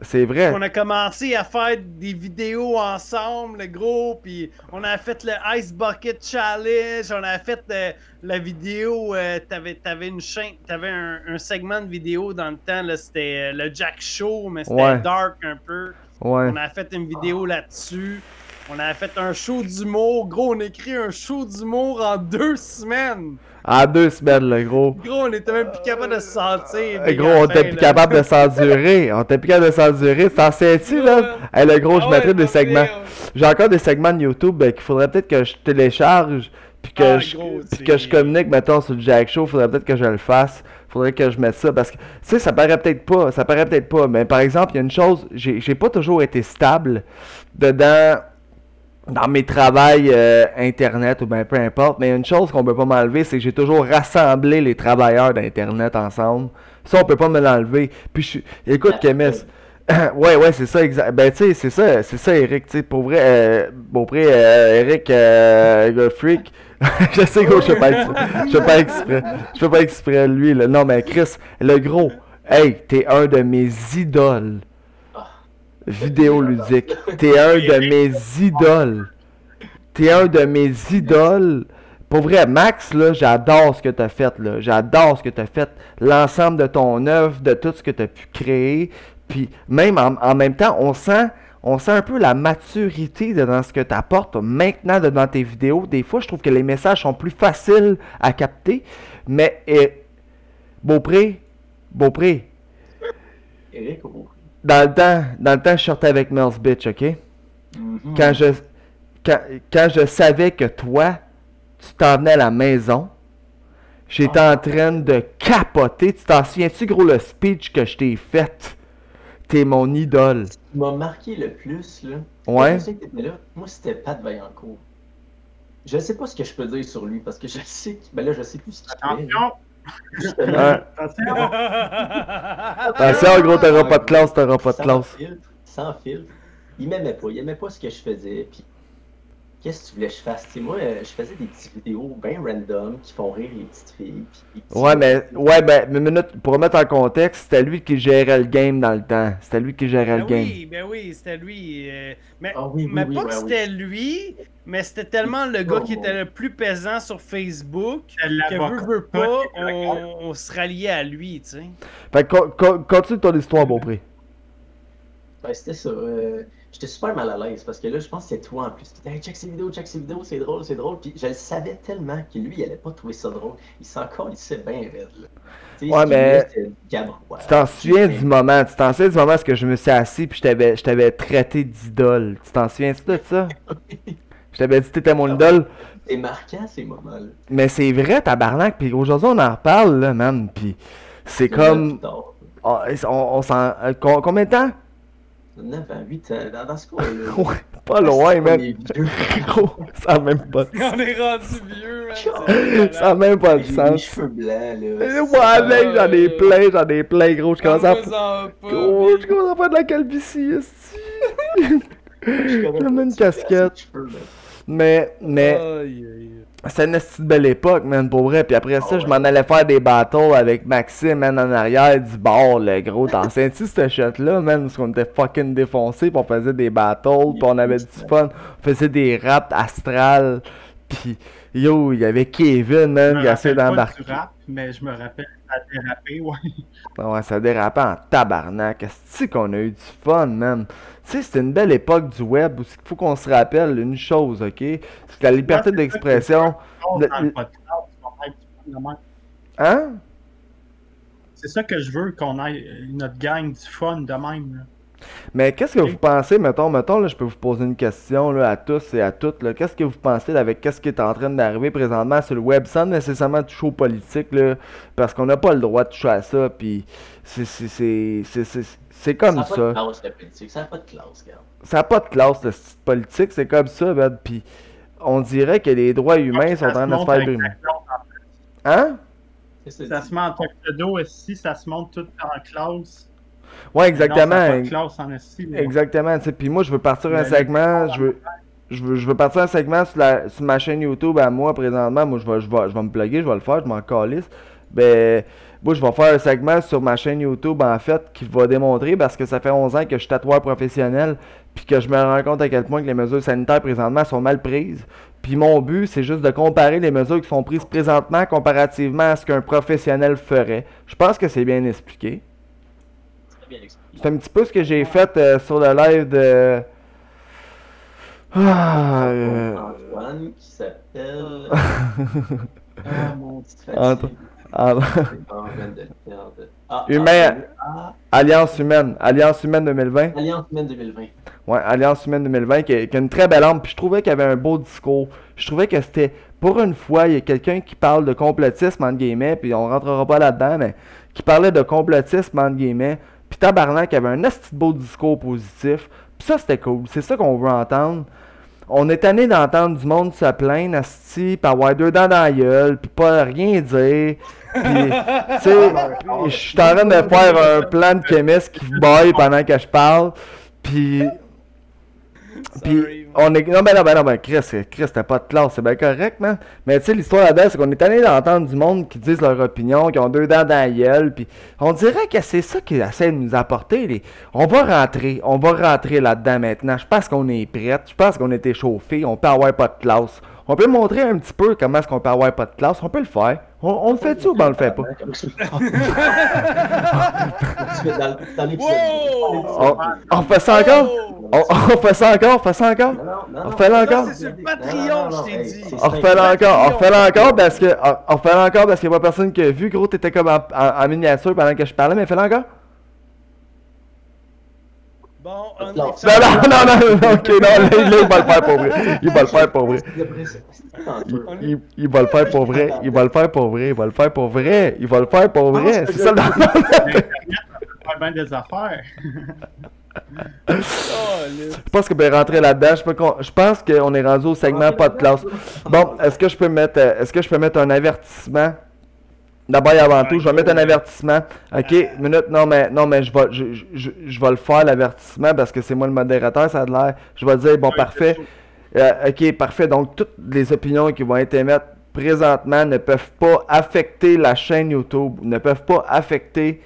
C'est vrai. On a commencé à faire des vidéos ensemble, le gros, puis on a fait le Ice Bucket Challenge, on a fait la vidéo, t'avais une chaîne, t'avais un segment de vidéo dans le temps, là, c'était le Jack Show, mais c'était dark un peu. Ouais. On a fait une vidéo là-dessus. On a fait un show d'humour. Gros, on a écrit un show d'humour en 2 semaines. En 2 semaines, le gros. Gros, on était même plus capable de se sentir. Gros, on était plus capable de s'endurer. On était plus capable de s'endurer. T'en sais-tu, là? Hey, le gros, je mettrais des segments. J'ai encore des segments de YouTube qu'il faudrait peut-être que je télécharge. Puis que, je communique, mettons, sur le Jack Show. Faudrait peut-être que je le fasse. Faudrait que je mette ça. Parce que, tu sais, ça paraît peut-être pas. Mais par exemple, il y a une chose. J'ai pas toujours été stable dedans. Dans mes travails internet ou bien peu importe, mais il y a une chose qu'on peut pas m'enlever, c'est que j'ai toujours rassemblé les travailleurs d'internet ensemble. Ça, on peut pas me l'enlever. Puis écoute, Kemis, ouais, c'est ça, exact. Ben tu sais, c'est ça, Eric, tu sais, pour vrai, Eric, Freak, je sais que je fais pas exprès, lui, là. Non, mais Chris, le gros, hey, t'es un de mes idoles. Vidéoludique. T'es un de mes idoles. Pour vrai, Max, là, j'adore ce que t'as fait, là. L'ensemble de ton œuvre, de tout ce que t'as pu créer. Puis même en même temps, on sent un peu la maturité dans ce que t'apportes maintenant dans tes vidéos. Des fois, je trouve que les messages sont plus faciles à capter. Mais, Beaupré. Eric, Dans le temps, je sortais avec Mel's Bitch, ok? Mm-hmm. Quand je savais que toi, tu t'en venais à la maison, j'étais en train de capoter. Tu t'en souviens-tu, gros, le speech que je t'ai fait? T'es mon idole. Ce qui m'a marqué le plus, là, ouais. Je sais que t'étais là, moi, c'était Pat Vaillancourt. Je sais pas ce que je peux dire sur lui, parce que je sais je sais plus ce qu'il fait. Attention, gros, t'auras pas de classe, Sans filtre. Il m'aimait pas ce que je faisais. Puis, qu'est-ce que tu voulais que je fasse? T'sais, moi, je faisais des petites vidéos bien random qui font rire les petites filles. Mais minute, pour remettre en contexte, c'était lui qui gérait le game dans le temps. C'était lui qui gérait le game. Oui, c'était lui. Mais c'était lui, mais c'était tellement le gars qui était le plus pesant sur Facebook que veut pas, on se ralliait à lui, tu sais. Fait que continue ton histoire, Beaupré. Ben, c'était ça. J'étais super mal à l'aise parce que là, je pense que c'est toi en plus. Hey, check ces vidéos, c'est drôle. Puis je le savais tellement que lui, il allait pas trouver ça drôle. Il s'en calissait bien raide, là. Ouais, mais tu t'en souviens du moment où que je me suis assis puis je t'avais traité d'idole. Tu t'en souviens-tu de ça? Je t'avais dit que t'étais mon idole. C'est marquant ces moments-là. Mais c'est vrai, tabarnak. Puis aujourd'hui, on en reparle, là, man. Puis c'est comme... On s'en... Combien de temps? 9 à 8 ans, dans ce cas-là. Ouais, pas loin, man. Gros, ça a même pas de sens. On est rendu vieux, man. Ça a même pas de sens. Les cheveux blancs, là. Ouais, mec, j'en ai plein, gros. Je commence à faire de la calvitie, je mets une casquette. Mais... C'est une petite belle époque, man, pour vrai. Puis après ça, je m'en allais faire des battles avec Maxime, man, en arrière du bord, le gros. T'en sais-tu cette shot-là, man, parce qu'on était fucking défoncés, pis on faisait des battles, pis on avait du fun. On faisait des raps astrales, pis yo, il y avait Kevin, man, qui a essayé d'embarquer. Mais je me rappelle, ça a dérapé, ouais. Ouais, ça dérapait en tabarnak. Est-ce qu'on a eu du fun, man? Tu sais, c'était une belle époque du web où il faut qu'on se rappelle une chose, ok? C'est que la liberté d'expression... Hein? C'est ça que je veux, qu'on ait notre gang du fun de même, là. Mais qu'est-ce que vous pensez, mettons, là, je peux vous poser une question là, à tous et à toutes, là. Qu'est-ce que vous pensez avec qu'est-ce qui est en train d'arriver présentement sur le web sans nécessairement toucher aux politiques, là, parce qu'on n'a pas le droit de toucher à ça, puis c'est comme ça. Ça n'a pas de classe, la politique, ça n'a pas de classe, gars. Ça n'a pas de classe, le style politique, c'est comme ça, ben, puis on dirait que les droits humains sont en train de se faire brimer. Hein? Ça se met en tuxedo ici, ça se monte tout en classe. Ouais, exactement. Exactement, tu sais, puis moi je veux partir un segment, je veux partir un segment sur ma chaîne YouTube à moi présentement, moi je vais me plugger, je vais le faire, je m'en calisse. ben, moi, je vais faire un segment sur ma chaîne YouTube, en fait, qui va démontrer, parce que ça fait 11 ans que je suis tatoueur professionnel, puis que je me rends compte à quel point que les mesures sanitaires présentement sont mal prises. Puis mon but, c'est juste de comparer les mesures qui sont prises présentement comparativement à ce qu'un professionnel ferait. Je pense que c'est bien expliqué. C'est un petit peu ce que j'ai fait sur le live de... Antoine qui s'appelle... Ah, mon petit fatigué. Humain, Alliance Humaine 2020. Alliance Humaine 2020. Ouais, Alliance Humaine 2020 qui a une très belle âme. Puis je trouvais qu'il y avait un beau discours. Je trouvais que c'était, pour une fois, il y a quelqu'un qui parle de complotisme, entre guillemets, puis on rentrera pas là-dedans, mais qui parlait de complotisme, entre guillemets. Puis tabarnak, il y avait un esti de beau discours positif. Puis ça, c'était cool. C'est ça qu'on veut entendre. On est tanné d'entendre du monde se plaindre, asti, pis avoir deux dents dans la gueule, pis pas rien dire. Pis, tu sais, je suis en train de faire un plan de chimiste qui baille pendant que je parle. Pis on est. Non, ben, Chris, t'as pas de classe, c'est bien correct, man. Mais tu sais, l'histoire là-dedans, c'est qu'on est tanné d'entendre du monde qui disent leur opinion, qui ont deux dents dans la gueule, pis on dirait que c'est ça qu'ils essaient de nous apporter. On va rentrer là-dedans maintenant. Je pense qu'on est prêts, je pense qu'on est échauffé, on peut avoir pas de classe. On peut montrer un petit peu comment est-ce qu'on peut avoir pas de classe, on peut le faire. On le fait-tu ou ben on le fait pas? On fait ça encore? On fait ça encore? On refait l'encore? C'est sur le Patreon, je t'ai dit. On refait l'encore parce que. On refait l'encore parce qu'il n'y a pas personne qui a vu. Gros, t'étais comme en miniature pendant que je parlais, mais fais-le encore? Bon, non, ok, non, là, il va le faire pour vrai. Il va le faire pour vrai. Il va le faire pour vrai. Il va le faire pour vrai. Il va le faire pour vrai. Il va le faire pour vrai. C'est ça le faire bien des affaires. Je pense que ben rentrer là-dedans. Je pense qu'on est rendu au segment pas de classe. Bon, est-ce que je peux mettre un avertissement? D'abord et avant tout, je vais mettre un avertissement. Ok, minute, non mais je vais le faire l'avertissement parce que c'est moi le modérateur, ça a l'air. Je vais dire, bon parfait. Ok, parfait. Donc toutes les opinions qui vont être émises présentement ne peuvent pas affecter la chaîne YouTube, ne peuvent pas affecter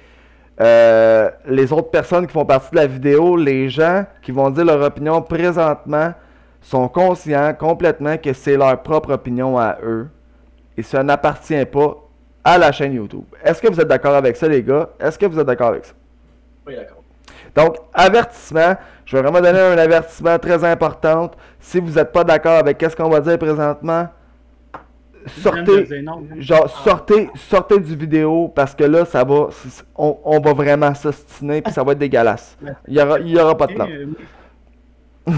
les autres personnes qui font partie de la vidéo. Les gens qui vont dire leur opinion présentement sont conscients complètement que c'est leur propre opinion à eux et ça n'appartient pas à la chaîne YouTube. Est-ce que vous êtes d'accord avec ça, les gars? Est-ce que vous êtes d'accord avec ça? Oui, d'accord. Donc, avertissement. Je vais vraiment donner un avertissement très important. Si vous n'êtes pas d'accord avec ce qu'on va dire présentement, sortez du vidéo parce que là, ça va, on va vraiment s'ostiner puis ça va être dégueulasse. Il y aura pas de plan. Il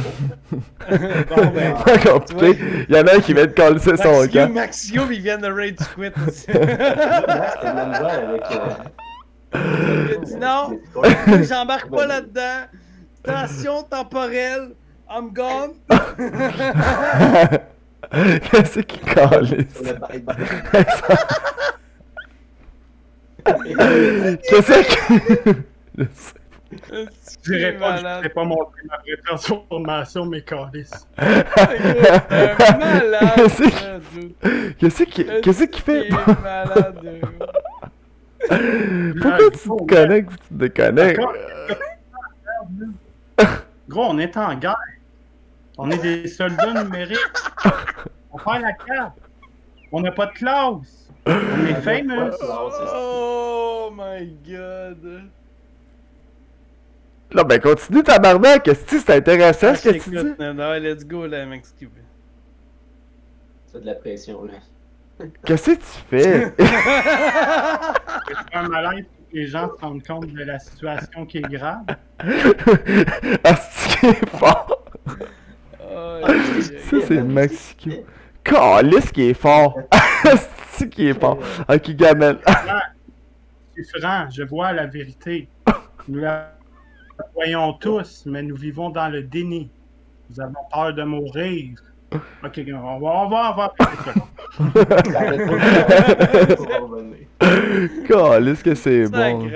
y en a un qui vient de coller son camp. Maxio, il vient de rage quit aussi. Il a dit non, j'embarque pas là-dedans. Tension temporelle, I'm gone. Qu'est-ce qui colle? Qu'est-ce qui... Je dirais pas que je ne pas montrer ma vraie transformation, mais calice. Qu'est-ce qu'il fait? Malade. Pourquoi tu te connectes? Tu te déconnectes? Gros, on est en guerre. On est des soldats numériques. On fait la carte. On n'a pas de classe. On est famous. Oh my god. Là, ben continue tabarnak, c'est intéressant ce que tu dis. Non, let's go là, Max Cube. C'est de la pression là. Qu'est-ce que tu fais? C'est un malaise pour que les gens se rendent compte de la situation qui est grave. Ah, c'est fort! Ça, c'est Max Cube. Calisse qui est fort! C'est qui est fort! Ok, gamelle. Je suis franc, je vois la vérité. Nous la voyons tous, mais nous vivons dans le déni. Nous avons peur de mourir. Ok, on va Calisse que c'est bon.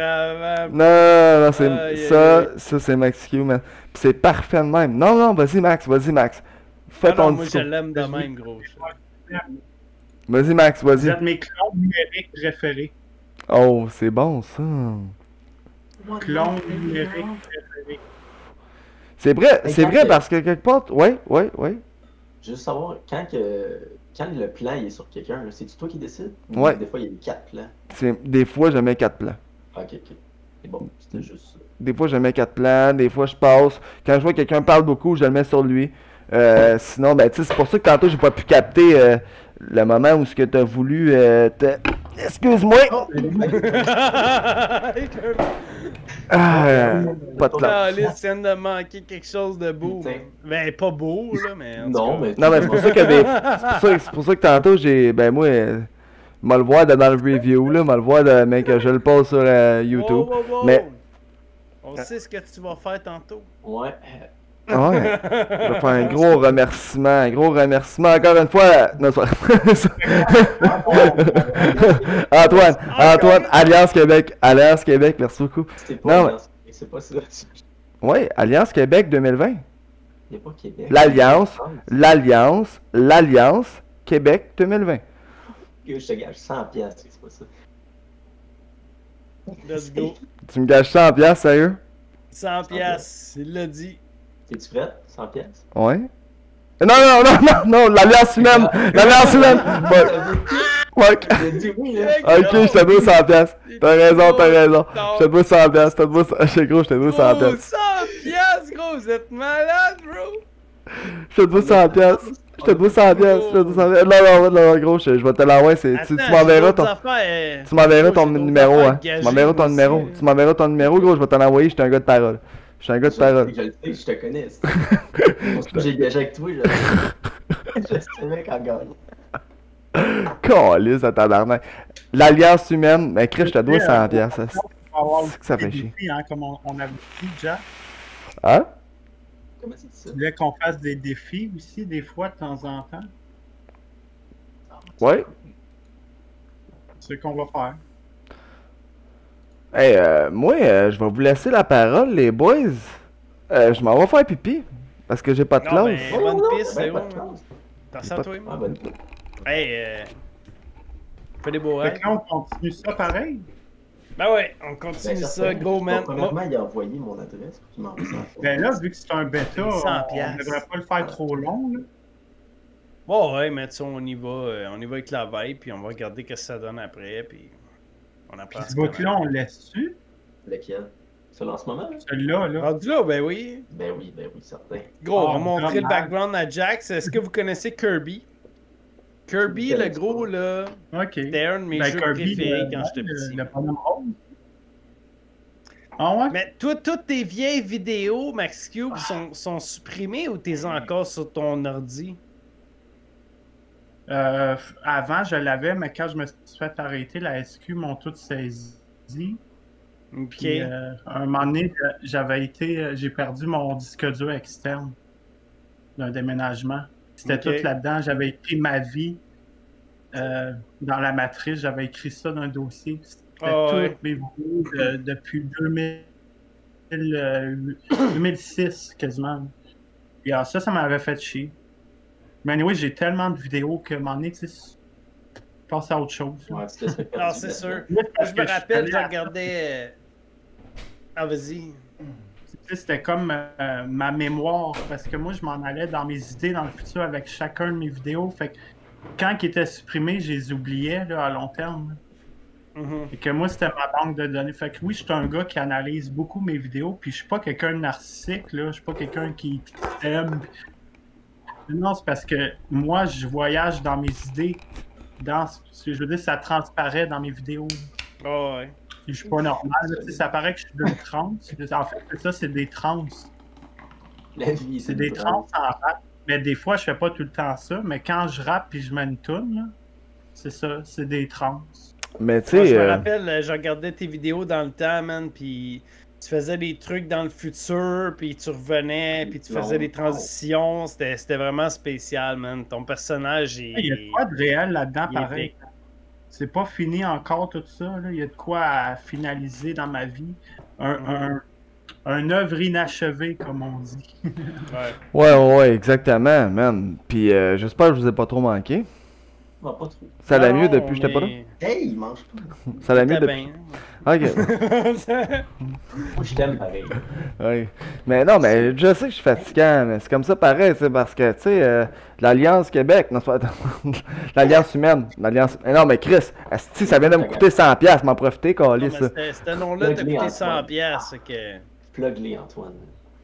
Non, ça c'est Max Q, man. Pis c'est parfait de même. Non, vas-y Max. Fais ton moi je l'aime de même, gros. Vas-y Max, vas-y. Vous êtes mes clones numériques préférés. Oh, c'est bon ça. Clone numérique préféré. C'est vrai, Mais c'est quand vrai que- parce que quelque part. Ouais. Juste savoir, quand le plan il est sur quelqu'un, là, c'est-tu toi qui décides? Ou Ouais. Des fois, il y a 4 plans. Des fois, je mets 4 plans. Ok. C'est bon, c'était juste ça. Des fois, je mets 4 plans. Des fois, je passe. Quand je vois que quelqu'un parle beaucoup, je le mets sur lui. Sinon, ben, tu sais, c'est pour ça que tantôt, j'ai pas pu capter le moment où ce que t'as voulu. Excuse-moi! Oh, Ah, pas de classe. Alice vient de manquer quelque chose de beau. Putain. Ben, pas beau, là, mais. en tout Non, cas. mais. Non, mais c'est pour ça que c'est pour ça que tantôt, j'ai. Ben, moi, m'a le voir dans le review, là. M'a le voir, mais que je le pose sur YouTube. Wow. Mais- On sait ce que tu vas faire tantôt. Ouais. Ouais. Je vais faire un gros remerciement. Encore une fois. Non, c'est pas- Antoine, Alliance Québec, merci beaucoup. C'est Non, pas mais- Alliance, c'est pas ça. Ouais, Alliance Québec 2020. Il n'y a pas Québec. L'Alliance Québec 2020. Que je te gage 100 piastres, c'est pas ça. Let's go. Tu me gages 100 piastres, sérieux? 100 piastres, il l'a dit. T'es-tu prête? 100 piastres? Ouais. Non, l'Alliance humaine! Fuck. J'ai dit oui, là. Ok, je te dois 100 piastres. T'as raison. Je te dois 100 piastres. Je te dois 100 Oh, piastres. 100 piastres, gros, vous êtes malade, bro. Je te dois 100 piastres. Non, gros, je vais te l'envoyer. Tu m'enverras ton numéro, hein. Tu m'enverras ton numéro, gros, je vais t'en envoyer. Je suis un gars de parole. Je le sais, je te connais. C'est pour ça que j'ai gagé avec toi, je sais mec en gagne. Calisse à tabarnak. L'Alliance humaine, mais Chris, je te dois 100 piastres. C'est que ça fait des chier. défis, hein, comme on avait dit, Jack. Hein? Comment c'est ça? Tu voulais qu'on fasse des défis aussi, des fois, de temps en temps. Ouais. C'est ce qu'on va faire. Hey, moi, je vais vous laisser la parole, les boys. Je m'en vais faire pipi. Parce que j'ai pas de Non, classe. mais bonne piste, c'est pas où? de chance. Attention à toi, Ah, moi. bonne. Hey, fais des beaux Fait rêves. que là, on continue ça pareil. Ben ouais, on continue Ben, ça, certain. gros man. Premièrement, il a envoyé mon adresse pour qu'il m'envoie ça. Ben là, vu que c'est un bêta, 100 on piastres. devrait pas le faire trop long. Là. Bon, ouais, mais tu sais, on y va avec la veille, puis on va regarder ce que ça donne après, puis on apprend Puis ce ce bout-là, on le laisse-tu? Lequel? Celui en ce moment? Là? Celui-là, là. Rendu là, ben oui. Ben oui, certain. Gros, on Oh, va montrer le dommage. background à Jax. Est-ce que vous connaissez Kirby? Kirby, le gros, là, Ok. c'était un de mes Ben, jeux Kirby, préférés le- quand j'étais petit. Le bonhomme rose. Ah ouais? Mais toi, toutes tes vieilles vidéos, Max Cube, sont supprimées ou t'es encore sur ton ordi? Avant, je l'avais, mais quand je me suis fait arrêter, la SQ m'ont tout saisi. Ok. Puis, à un moment donné, j'ai perdu mon disque dur externe d'un déménagement. C'était Ok. tout là-dedans. J'avais écrit ma vie dans la matrice. J'avais écrit ça dans un dossier. C'était Ah toutes ouais. mes vidéos depuis 2006 quasiment. Et alors ça m'avait fait chier. Mais anyway, j'ai tellement de vidéos que à un moment donné, tu sais, je passe à autre chose. Ouais, tu te serais perdu Ah, c'est là-dedans. sûr. Moi, parce Je que me rappelle, allé je à- regardais. Ah, vas-y. Tu sais, c'était comme ma mémoire, parce que moi, je m'en allais dans mes idées dans le futur avec chacun de mes vidéos. Fait que quand ils étaient supprimés, je les oubliais là, à long terme. Mhm. Et que moi, c'était ma banque de données. Fait que oui, je suis un gars qui analyse beaucoup mes vidéos, puis je suis pas quelqu'un de narcissique, là. Je suis pas quelqu'un qui t'aime. Non, c'est parce que moi, je voyage dans mes idées. Je veux dire, ça transparaît dans mes vidéos. Ah, ouais. Puis je suis pas normal. Là. Tu sais, ça paraît que je suis d'une transe. En fait, ça, c'est des trans. La vie, C'est des trans en rap. Mais des fois, je fais pas tout le temps ça. Mais quand je rappe puis je mets une toune, là, c'est ça, c'est des trans. Mais tu Moi, je sais. me rappelle, je regardais tes vidéos dans le temps, man, puis tu faisais des trucs dans le futur, puis tu revenais, puis tu faisais des transitions. C'était vraiment spécial, man. Ton personnage est. Il y a de quoi de réel là-dedans, il est pareil. épique. C'est pas fini encore tout ça. Là. Il y a de quoi à finaliser dans ma vie. Un œuvre inachevée, comme on dit. Ouais. Ouais, exactement, man. Puis j'espère que je vous ai pas trop manqué. Non, pas trop. Ça allait Non, mieux depuis que j'étais pas là? Hey, il mange tout. Ça allait mieux T'es depuis. bien. Ok. Moi, je t'aime pareil. Oui. Mais non, mais je sais que je suis fatigant, mais c'est comme ça pareil, c'est parce que, tu sais, l'Alliance Québec, non, c'est pas... l'Alliance humaine, l'Alliance... Mais non, mais Chris, asti, ça vient de me coûter 100$, m'en profiter, Non, câlisse, mais ça. ce nom-là t'a Plug-les, coûté Antoine. 100$. Que... Plug-les, Antoine.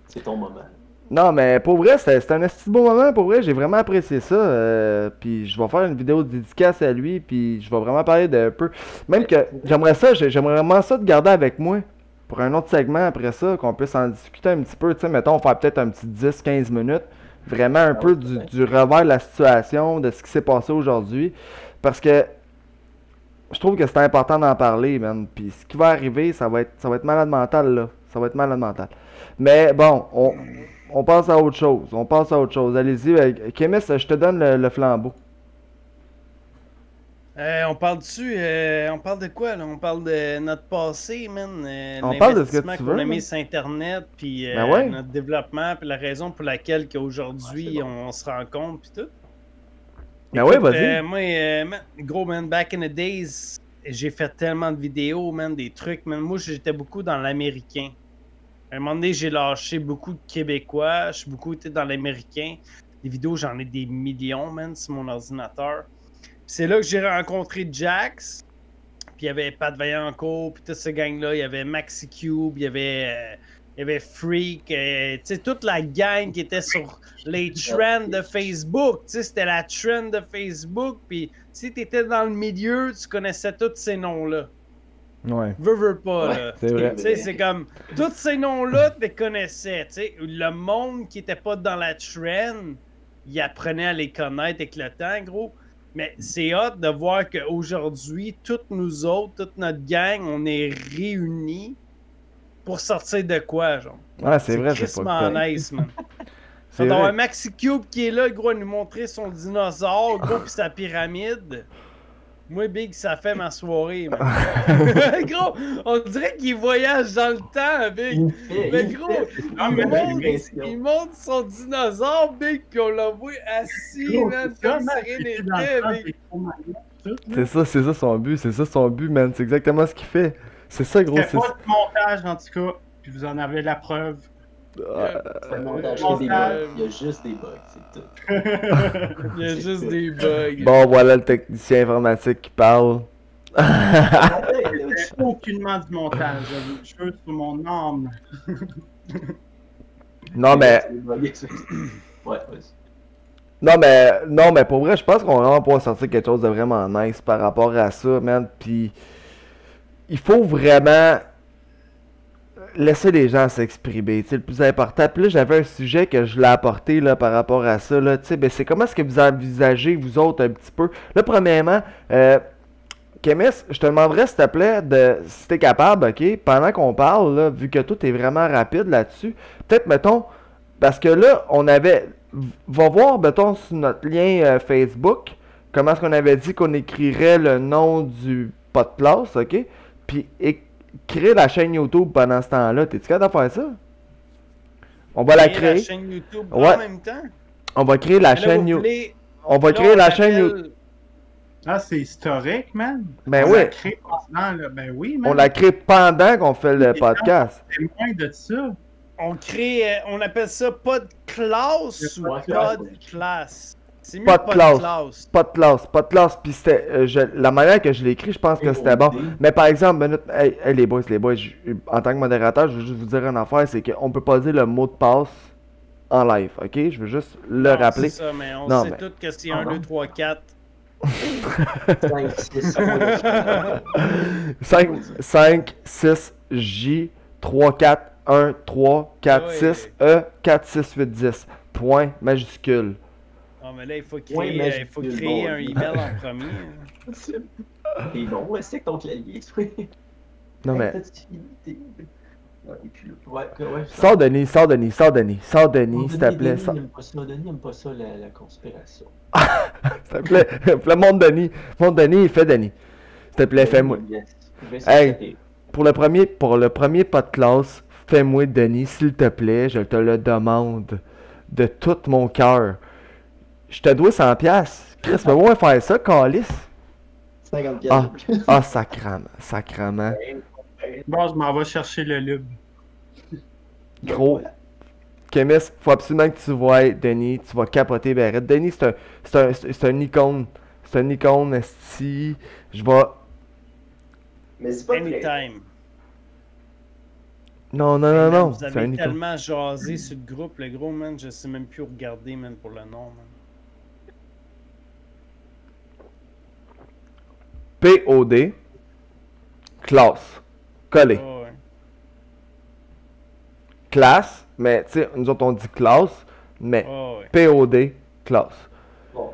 C'est ton moment. Non, mais pour vrai, c'était un esti beau moment, pour vrai, j'ai vraiment apprécié ça, puis je vais faire une vidéo de dédicace à lui, puis je vais vraiment parler d'un peu... Même que, j'aimerais vraiment ça de garder avec moi, pour un autre segment après ça, qu'on puisse en discuter un petit peu, tu sais, mettons, faire peut-être un petit 10-15 minutes, vraiment un peu du revers de la situation, de ce qui s'est passé aujourd'hui, parce que je trouve que c'est important d'en parler, man, puis ce qui va arriver, ça va être malade mental, là, ça va être malade mental. Mais bon, on passe à autre chose, allez-y, Kémis, je te donne le flambeau. on parle de quoi là? On parle de notre passé, man. On parle de ce que L'investissement tu qu'on veux, a mis man. sur Internet, puis Ben ouais. notre développement, puis la raison pour laquelle qu'aujourd'hui on se rencontre, puis tout. Ben ouais, Écoute, vas-y. moi, gros, man, back in the days, j'ai fait tellement de vidéos, man, des trucs, man. Moi, j'étais beaucoup dans l'américain. À un moment donné, j'ai lâché beaucoup de Québécois. Je suis beaucoup été dans l'américain. Des vidéos, j'en ai des millions, man, sur mon ordinateur. Puis c'est là que j'ai rencontré Jax. Puis il y avait Pat Vaillancourt, puis toute ce gang-là. Il y avait Maxi Cube, il y avait Freak. Tu sais, toute la gang qui était sur les trends de Facebook. Tu sais, c'était la trend de Facebook. Puis si tu étais dans le milieu, tu connaissais tous ces noms-là. Ouais. Veux pas, là. C'est vrai. Tu sais, c'est comme, tous ces noms-là, tu les connaissais, tu sais. Le monde qui était pas dans la trend, il apprenait à les connaître avec le temps, gros. Mais c'est hot de voir qu'aujourd'hui, toutes nous autres, toute notre gang, on est réunis pour sortir de quoi, genre. Ouais, c'est vrai, c'est crissement pas nice, man. C'est On a vrai. un Maxi Cube qui est là, gros, à nous montrer son dinosaure, gros, pis sa pyramide. Moi, Big, ça fait ma soirée, man. Gros, on dirait qu'il voyage dans le temps, Big. Mais gros, il monte son dinosaure, Big, pis on l'a vu assis, man, comme si rien n'était, Big. C'est ça son but, man. C'est exactement ce qu'il fait. C'est ça, gros. C'est pas de montage, en tout cas, puis vous en avez la preuve. C'est un montage, il y a juste des bugs, c'est tout. Il y a juste des bugs. Bon, voilà le technicien informatique qui parle. C'est aucunement du montage. Je veux sur mon âme. Non, mais. Ouais, Non, mais pour vrai, je pense qu'on va vraiment pouvoir sortir quelque chose de vraiment nice par rapport à ça, man. Puis, il faut vraiment laisser les gens s'exprimer, c'est le plus important. Puis là, j'avais un sujet que je l'ai apporté là, par rapport à ça, là, tu sais, ben, c'est comment est-ce que vous envisagez, vous autres, un petit peu. Là, premièrement, Kémis, je te demanderais, s'il te plaît, si t'es capable, ok, pendant qu'on parle, là, vu que tout est vraiment rapide là-dessus, peut-être, mettons, parce que là, va voir, mettons, sur notre lien Facebook, comment est-ce qu'on avait dit qu'on écrirait le nom du podcast, ok, puis créer la chaîne YouTube pendant ce temps-là. T'es-tu capable de faire ça? On va la créer. La chaîne YouTube Ouais. en même temps? On va créer la chaîne YouTube. On va créer la chaîne YouTube. Ah, c'est historique, man. Ben on oui. La crée pendant, là. Ben oui, man. On la crée pendant qu'on fait le podcast. C'est moins de ça. On crée, on appelle ça podcast ou podcast? C'est mieux podcast. Podcast. Puis c'était, la manière que je l'ai écrit, je pense que c'était bon. Mais par exemple, hey, les boys, en tant que modérateur, je veux juste vous dire une affaire, c'est qu'on peut pas dire le mot de passe en live, ok? Je veux juste le rappeler. C'est ça, mais on sait tous que c'est 1, 2, 3, 4. 5, 6, J, 3, 4, 1, 3, 4, 6, E, 4, 6, 8, 10. Point majuscule. Non, mais là, il faut créer un email en premier. Et bon, c'est que ton clavier, non, mais. Ouais, Sors Denis, s'il te plaît. Denis n'aime pas ça, la conspiration. S'il te plaît, monte Denis. Monte Denis et fais Denis. S'il te plaît, fais-moi. Hey, pour le premier pas de classe, fais-moi Denis, s'il te plaît, je te le demande de tout mon cœur. Je te dois 100$. Chris, mais moi faire ça, calice. 50$. Ah, sacrament. Bon, je m'en vais chercher le lube. Gros. Kémis, faut absolument que tu vois Denis, tu vas capoter Barrett. Denis, c'est un icône. C'est un icône, esti. Je vais... Mais c'est pas Anytime. Non, Vous c'est un avez icône. tellement jasé sur le groupe, le gros, man, je sais même plus où regarder, man, pour le nom, man. POD. Classe. Collé. Oh, ouais. Classe, mais tu sais, nous autres on dit classe, mais Oh, ouais. POD, classe. Bon.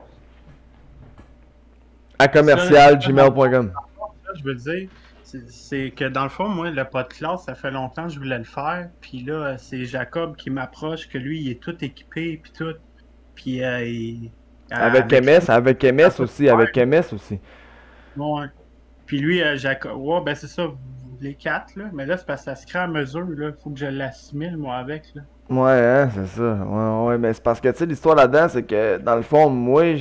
À commercial, gmail.com. Je veux dire, c'est que dans le fond, moi, le pas de classe, ça fait longtemps que je voulais le faire. Puis là, c'est Jacob qui m'approche, que lui, il est tout équipé, puis tout. Puis Avec MS aussi, avec MS aussi. Ouais. Puis lui, Jacob, ouais, ben c'est ça, les 4, là. Mais là, c'est parce que ça se crée à mesure, là. Faut que je l'assimile, moi, avec, là. Ouais, hein, c'est ça. Ouais, mais c'est parce que, tu sais, l'histoire là-dedans, c'est que, dans le fond, moi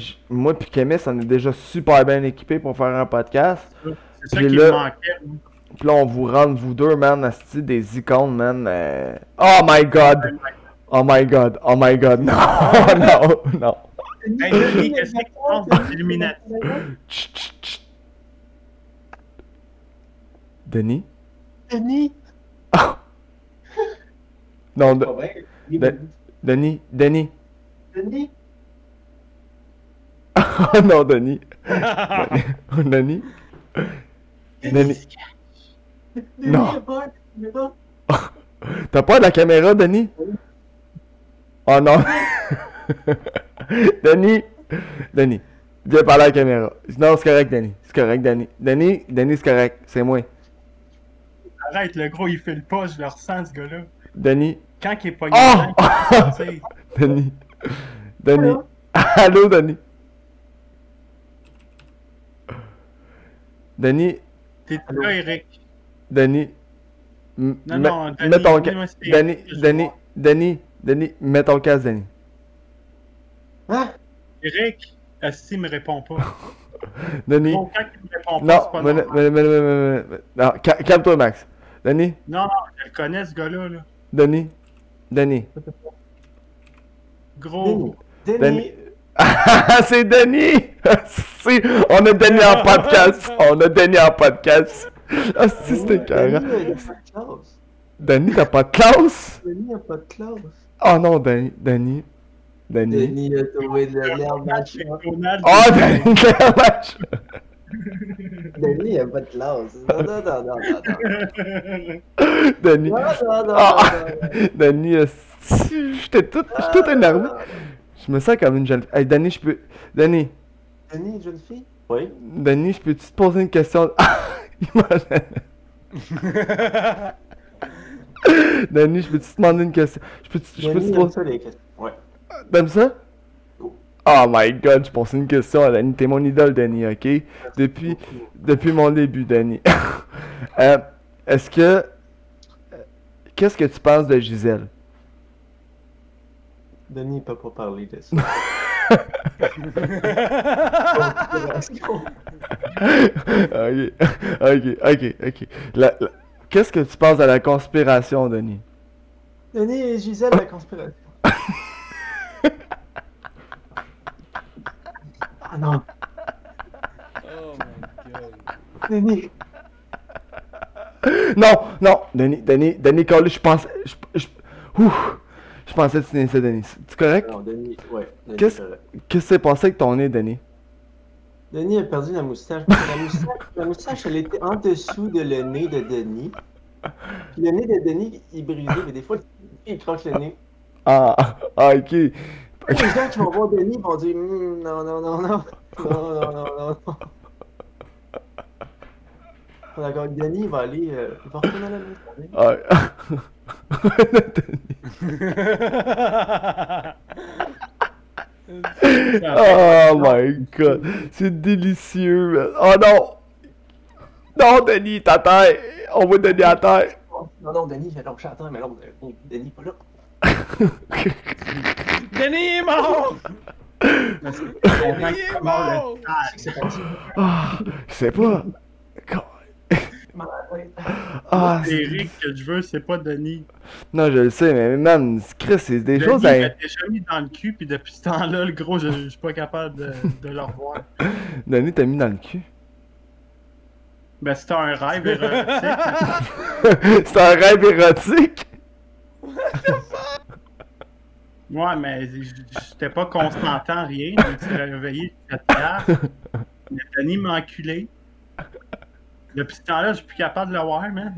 puis Kémis, on est déjà super bien équipés pour faire un podcast. C'est ça Puis qui là- me manquait, moi. Puis là, on vous rend, vous deux, man, asti, des icônes, man. Oh my god! Oh my god! Oh my god! Non! Non! Hey, Denis, qu'est-ce que tu penses des Illuminati? Chut, chut, chut. Denis? Denis! Non, Pas bien. Denis? Denis! Oh non, Denis. Denis? Denis? Non. T'as pas de la caméra, Denis? Oh non. Denis, viens parler à la caméra. Non, c'est correct, Denis. C'est correct, Denis. Denis, c'est correct. C'est moi. Arrête, le gros, il fait le pas, je le ressens, ce gars-là. Denis. Quand il est pas Oh! tu sais. Denis. Allô, Denis. Denis. T'es là, Eric. Denis. Non, non, Denis, Mets ton dis-moi casque. si t'es- Denis, mets ton casque, Denis. Hein? Eric, Asti me répond pas. Denis. Bon, quand il me répond pas, Non, c'est pas normal. non, calme-toi, Max. Denis, Non, je le connais, ce gars-là, là. Denis. Gros. Denis. Ah, c'est Denis! Si, on a Denis en podcast. Ah, si, c'était carré. Denis a pas de classe. Denis, t'as pas de classe? Denis a pas de classe. Oh non, Denis. Denis a trouvé de l'herbe à chat. Donald, Oh, Denis, clairement. Denis a pas de classe. Non. Denis. Non. Denis, j'étais tout énervé. Je me sens comme une jeune fille. Hey, Denis, Denis, Denis, jeune fille? Oui. Denis, je peux-tu te poser une question? Denis, je peux-tu te demander une question? Je peux-tu Denis te aime poser... ça, les questions. Ouais. T'aimes ça? Oh my god, je pose une question à Denis. T'es mon idole, Denis, ok? Depuis mon début, Denis. Qu'est-ce que tu penses de Gisèle? Denis peut pas parler de ça. Ok. Qu'est-ce que tu penses de la conspiration, Denis? Denis et Gisèle, la conspiration. Ah non. Oh my god. Denis. Non, Denis, Carly, je pensais que tu naissais, Denis. Tu correct? Non, Denis, ouais. Denis, Qu'est-ce correct. qui s'est passé avec ton nez, Denis? Denis a perdu la moustache. La moustache, elle était en dessous de le nez de Denis. Puis le nez de Denis, il brisait, mais des fois, il croque le nez. Ah, ok. Les gens qui vont voir Denis vont dire non. D'accord, Denis va aller. Il va retourner à la maison. Oh my god, c'est délicieux, man. Oh non! Non, Denis, ta terre! On va Denis à terre! Non, Denis, j'ai lâché à terre, mais non, Denis pas là. Denis est mort! Parce que je suis content Il que est ça mort le mort! C'est parti. Ah, je sais pas. Ah, C'est Eric que je veux, c'est pas Denis. non, je le sais, mais man, Chris, c'est des Denis choses m'a à... déjà mis dans le cul, puis depuis ce temps-là, le gros, je suis pas capable de le revoir. Denis t'a mis dans le cul. Ben, c'était un rêve érotique. C'est un rêve érotique. Ouais, mais j'étais pas consentant, rien. Je me suis réveillé de 4 heures. Mais Denis m'a enculé. Depuis ce temps-là, je suis plus capable de le voir, man.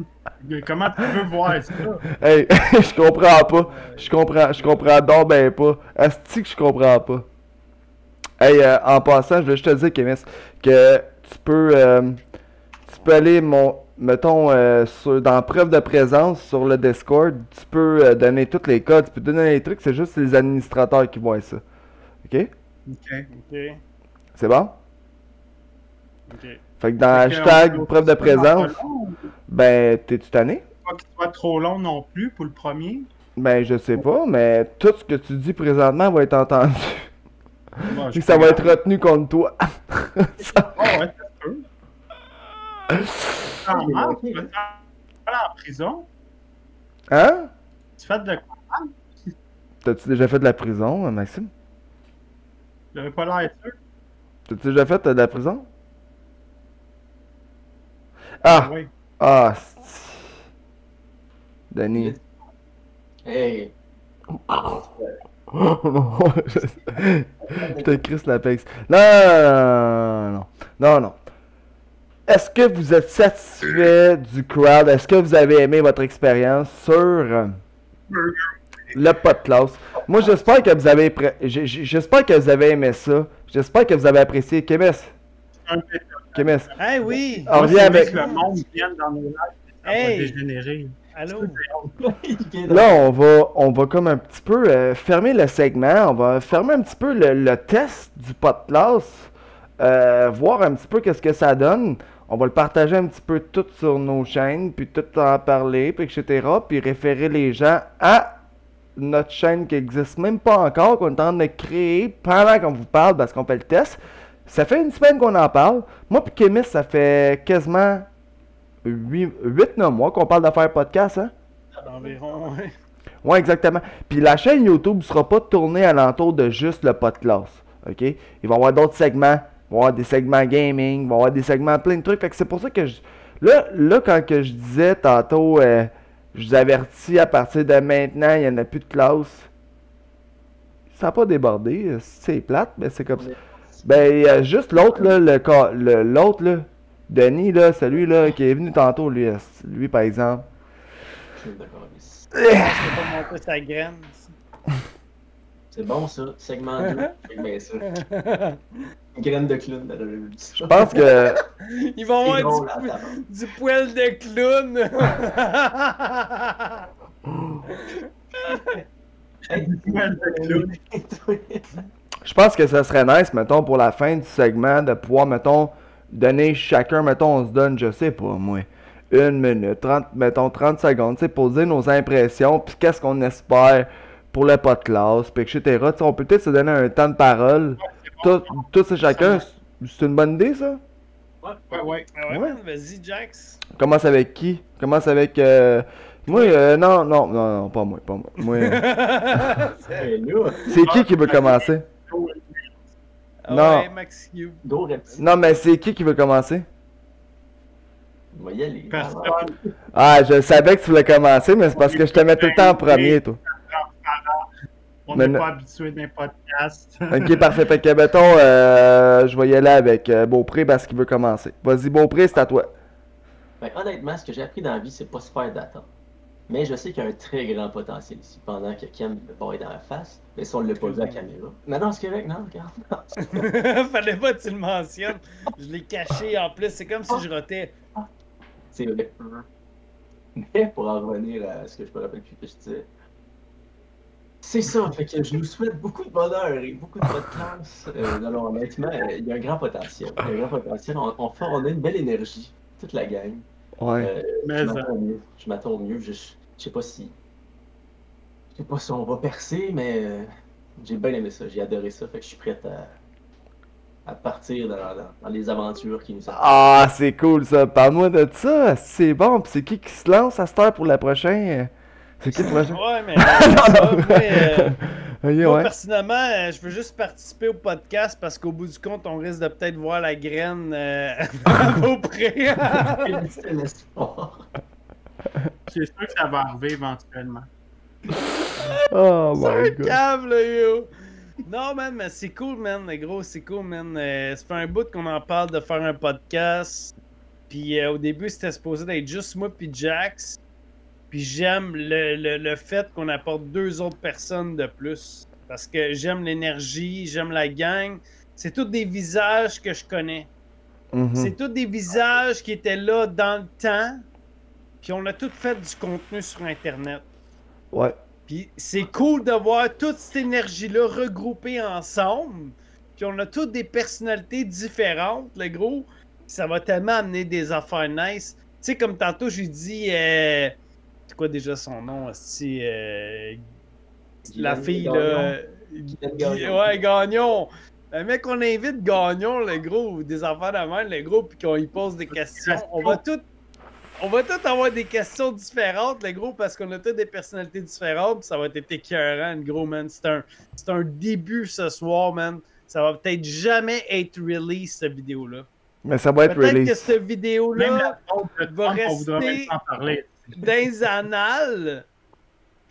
Comment tu veux voir ça? Hey, je comprends pas. Je comprends donc ben pas. Asti que je comprends pas. Hey, en passant, je veux juste te dire, Kémis, que tu peux aller, mettons, dans preuve de présence sur le Discord, tu peux donner tous les codes, tu peux donner les trucs, c'est juste les administrateurs qui voient ça. Ok? Ok. Ok. C'est bon? Ok. Fait que dans Fait que hashtag on- preuve de c'est pas présence, long, ben, t'es-tu tanné? pas qu'il soit trop long non plus pour le premier. Ben, je sais pas, mais tout ce que tu dis présentement va être entendu. Moi, Et ça va être retenu contre toi. Ça- Oh, ouais, ça se peut. Ah, Marc, tu vas te faire aller en prison. Hein? Tu fais de quoi? T'as-tu déjà fait de la prison, Maxime? J'avais pas l'air sûr. T'as-tu déjà fait de la prison? Ah! Oui. Ah! Denis. Hey. Je te crisse la pexe. Non. Est-ce que vous êtes satisfait du crowd? Est-ce que vous avez aimé votre expérience sur le podcast? Moi, j'espère que vous avez j'espère que vous avez aimé ça. J'espère que vous avez apprécié. Kémis. Kémis. Hey, oui! On revient avec... Que le monde vienne dans nos lives. Ça va Hey! dégénérer. Allô? Là, on va comme un petit peu fermer le segment. On va fermer un petit peu le test du podcast. Voir un petit peu qu'est-ce que ça donne. On va le partager un petit peu tout sur nos chaînes, puis tout en parler, puis etc. Puis référer les gens à notre chaîne qui n'existe même pas encore, qu'on est en train de créer pendant qu'on vous parle, parce qu'on fait le test. Ça fait une semaine qu'on en parle. Moi puis Kémis, ça fait quasiment 8-9 mois qu'on parle de faire podcast, hein? Environ, ouais. Ouais, exactement. Puis la chaîne YouTube ne sera pas tournée alentour de juste le podcast. OK? Il va y avoir d'autres segments. Il va y avoir des segments gaming. Il va y avoir des segments plein de trucs. Fait que c'est pour ça que Là, quand que je disais tantôt, je vous avertis, à partir de maintenant, il n'y en a plus de classe. Ça n'a pas débordé. C'est plate, mais c'est comme ça. Ben, il y a juste l'autre, là, l'autre, là. Denis, là, celui là qui est venu tantôt, lui par exemple. Je suis d'accord avec ça. Je peux pas monter sa graine. C'est bon ça, segment 2. J'aime bien ça. Une graine de clown, elle avait dit ça. Je pense que. Ils vont C'est avoir drôle, attends. du poil de clown. Hey, Je pense que ça serait nice, mettons, pour la fin du segment, de pouvoir, mettons, donner chacun, mettons, on se donne, je sais pas, moi, 1 minute, 30 secondes, tu sais, pour dire nos impressions, puis qu'est-ce qu'on espère pour le podcast, puis etc. Tu sais, on peut peut-être se donner un temps de parole, tous et chacun. C'est une bonne idée, ça? Ouais. Ouais, Ouais. man, vas-y, Jax. Commence avec qui? Commence avec... Moi, non, pas moi. Moi, hey, là, c'est qui veut commencer? Ah Non. ouais, Max Cube. gros reptile. Non, mais c'est qui veut commencer? On va y aller. Personne. Ah, je savais que tu voulais commencer, mais c'est parce que je te mets tout le temps en premier, toi. On Mais n'est non. pas habitué d'un podcast. Ok, parfait. Fait que, mettons, je vais y aller avec Beaupré parce qu'il veut commencer. Vas-y, Beaupré, c'est à toi. Ben, honnêtement, ce que j'ai appris dans la vie, c'est pas se faire d'attendre. Mais je sais qu'il y a un très grand potentiel ici. Pendant que Ken me barrer dans la face, mais si on l'a pas vu à la caméra. Non, c'est correct, non, regarde. Fallait pas que tu le mentionnes. Je l'ai caché en plus. C'est comme si je rotais. C'est vrai. Mais pour en revenir à ce que je me rappelle plus que je disais. C'est ça, fait que je nous souhaite beaucoup de bonheur et beaucoup de podcasts. Non, honnêtement, il y a un grand potentiel. Il y a un grand potentiel. On a une belle énergie, toute la gang. Ouais. Mais Je m'attends au mieux. Je m'attends au mieux. Je sais pas si. Je sais pas si on va percer, mais J'ai bien aimé ça, j'ai adoré ça, fait que je suis prêt à partir dans les aventures qui nous attendent. Ah, c'est cool ça. Parle-moi de ça. C'est bon. Puis c'est qui se lance à cette heure pour la prochaine? C'est qui le prochain? Ouais, mais ça, moi, Ouais. personnellement, je veux juste participer au podcast parce qu'au bout du compte, on risque de peut-être voir la graine à vos près. C'est l'espoir. C'est sûr que ça va arriver éventuellement. Oh C'est un my god. câble, là, yo! Non, man, mais c'est cool, man, gros, c'est cool, man. Ça fait un bout qu'on en parle de faire un podcast. Puis au début, c'était supposé d'être juste moi puis Jax. Puis j'aime le fait qu'on apporte 2 autres personnes de plus. Parce que j'aime l'énergie, j'aime la gang. C'est tous des visages que je connais. Mhm. C'est tous des visages qui étaient là dans le temps. Puis on a tous fait du contenu sur Internet. Ouais. Puis c'est cool de voir toute cette énergie-là regroupée ensemble. Puis on a toutes des personnalités différentes, le gros. Ça va tellement amener des affaires nice. Tu sais, comme tantôt, j'ai dit... c'est quoi déjà son nom? La fille, là... Ouais, Gagnon. Le mec, on invite Gagnon, le gros, des affaires de même, le gros, puis qu'on y pose des questions. On va tous avoir des questions différentes, le gros, parce qu'on a toutes des personnalités différentes, puis ça va être écœurant, le gros, man. C'est un début ce soir, man. Ça va peut-être jamais être release, cette vidéo-là. Mais ça va être Peut-être que release. cette Même vidéo-là la faute de va Trump, on voudrait rester même en parler. dans les annales.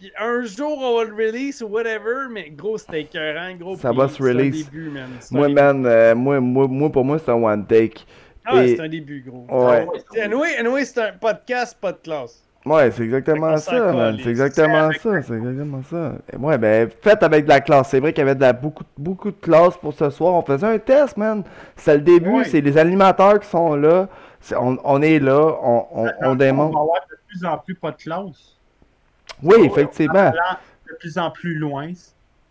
Puis un jour, on va le release ou whatever, mais gros, c'était écœurant, gros. Ça puis va se release. C'est un début, man. C'est un Moi, début. man, moi, pour moi, c'est un one take. Ah, Et- c'est un début, gros. Ouais. Anyway, c'est un podcast, pas de classe. Ouais, c'est exactement Fait qu'on ça, s'en man. calisse. C'est exactement ça. C'est exactement ça. Et ouais, ben, faites avec de la classe. C'est vrai qu'il y avait beaucoup de classe pour ce soir. On faisait un test, man. C'est le début, Ouais. c'est les animateurs qui sont là. On est là, on On va démontre. avoir de plus en plus pas de classe. Oui, effectivement. Allant de plus en plus loin.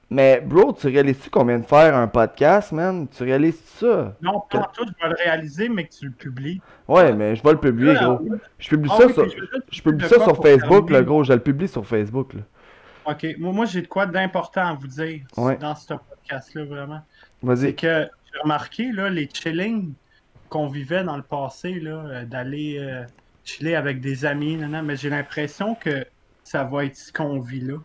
Mais, bro, tu réalises-tu qu'on vient de faire un podcast, man? Tu réalises ça? Non, pas en tout, je vais le réaliser, mais que tu le publies. Ouais, mais je vais le publier, Là, gros. oui. Je publie Ah ça oui, sur... puis je veux juste Je publie de ça quoi sur pour Facebook, terminer. là, gros. Je le publie sur Facebook, là. OK. Moi j'ai de quoi d'important à vous dire Ouais. dans ce podcast-là, vraiment. C'est Vas-y. que j'ai remarqué, là, les chillings qu'on vivait dans le passé, là, d'aller chiller avec des amis, mais j'ai l'impression que ça va être ce qu'on vit là.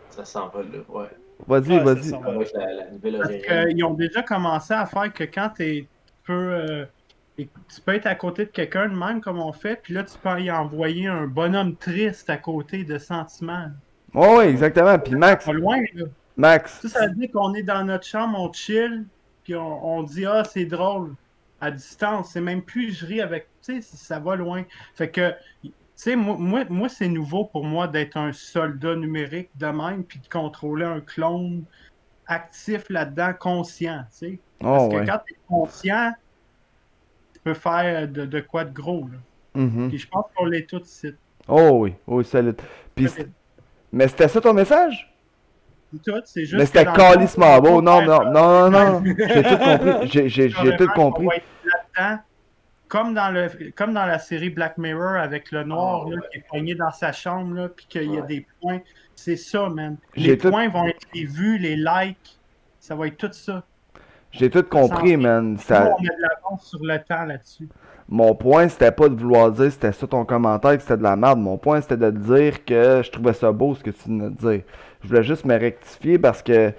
Ça s'envole, là, ouais. Vas-y, Ouais, ça vas-y. s'en Ça va être la nouvelle Parce horaire. qu'ils ont déjà commencé à faire que quand tu peux être à côté de quelqu'un de même comme on fait, puis là tu peux y envoyer un bonhomme triste à côté de sentiments. Ouais, ouais, exactement. Puis Max, Pas loin, là. Max, Ça veut dire qu'on est dans notre chambre, on chill, puis on dit ah c'est drôle à distance. C'est même plus je ris avec, tu sais, ça va loin. Fait que, tu sais, moi c'est nouveau pour moi d'être un soldat numérique de même, puis de contrôler un clone actif là-dedans, conscient, tu sais. Parce oh que ouais. quand t'es conscient, tu peux faire de quoi de gros, là. Mhm. Puis je pense qu'on l'est tous ici. Oh oui, solide. Puis, mais c'était ça ton message? Tout, c'est juste Mais que c'était dans le fond, calissement beau. on Non, va non, faire, non, non, non. J'ai tout compris. J'ai tout carrément compris. qu'on va être là-dedans, comme dans la série Black Mirror avec le noir là, qui est poigné dans sa chambre, là, puis qu'il y a Ouais. des points. C'est ça, man. J'ai Les tout- points vont être les vues, les likes. Ça va être tout ça. J'ai tout compris, man. Nous, Ça... on a de l'avance sur le temps là-dessus. Mon point, c'était pas de vouloir dire c'était ça ton commentaire, que c'était de la merde. Mon point, c'était de dire que je trouvais ça beau ce que tu venais de dire. Je voulais juste me rectifier parce que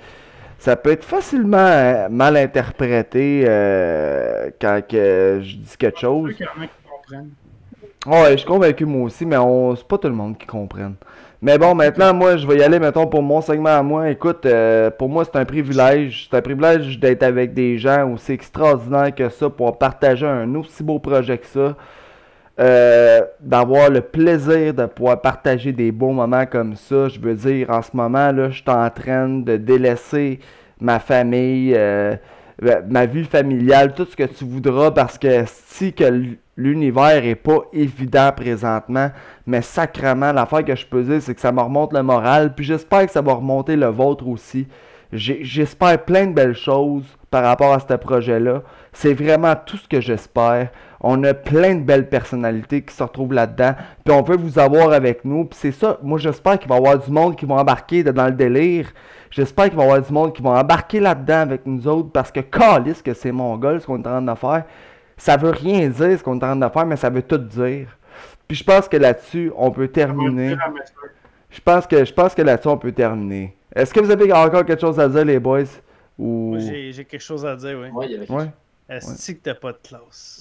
ça peut être facilement mal interprété quand que je dis quelque Je chose. suis sûr qu'il y en a qui comprennent. Ouais, je suis convaincu moi aussi, mais c'est pas tout le monde qui comprenne. Mais bon, maintenant, moi, je vais y aller, mettons, pour mon segment à moi. Écoute, pour moi, c'est un privilège. C'est un privilège d'être avec des gens aussi extraordinaires que ça, pour partager un aussi beau projet que ça. D'avoir le plaisir de pouvoir partager des beaux moments comme ça. Je veux dire, en ce moment, là, je suis en train de délaisser ma famille, ma vie familiale, tout ce que tu voudras, parce que si que l'univers est pas évident présentement, mais sacrément, l'affaire que je peux dire, c'est que ça me remonte le moral, puis j'espère que ça va remonter le vôtre aussi. J'espère plein de belles choses par rapport à ce projet-là. C'est vraiment tout ce que j'espère. On a plein de belles personnalités qui se retrouvent là-dedans. Puis on peut vous avoir avec nous. Puis c'est ça, moi j'espère qu'il va y avoir du monde qui va embarquer dans le délire. J'espère qu'il va y avoir du monde qui va embarquer là-dedans avec nous autres. Parce que calisse que c'est mongol ce qu'on est en train de faire. Ça veut rien dire ce qu'on est en train de faire, mais ça veut tout dire. Puis je pense que là-dessus, on peut terminer. Je pense que là-dessus, on peut terminer. Est-ce que vous avez encore quelque chose à dire, les boys? Ou... Moi, j'ai quelque chose à dire, oui. Ouais, il y avait Ouais. Est-ce que t'as pas de classe?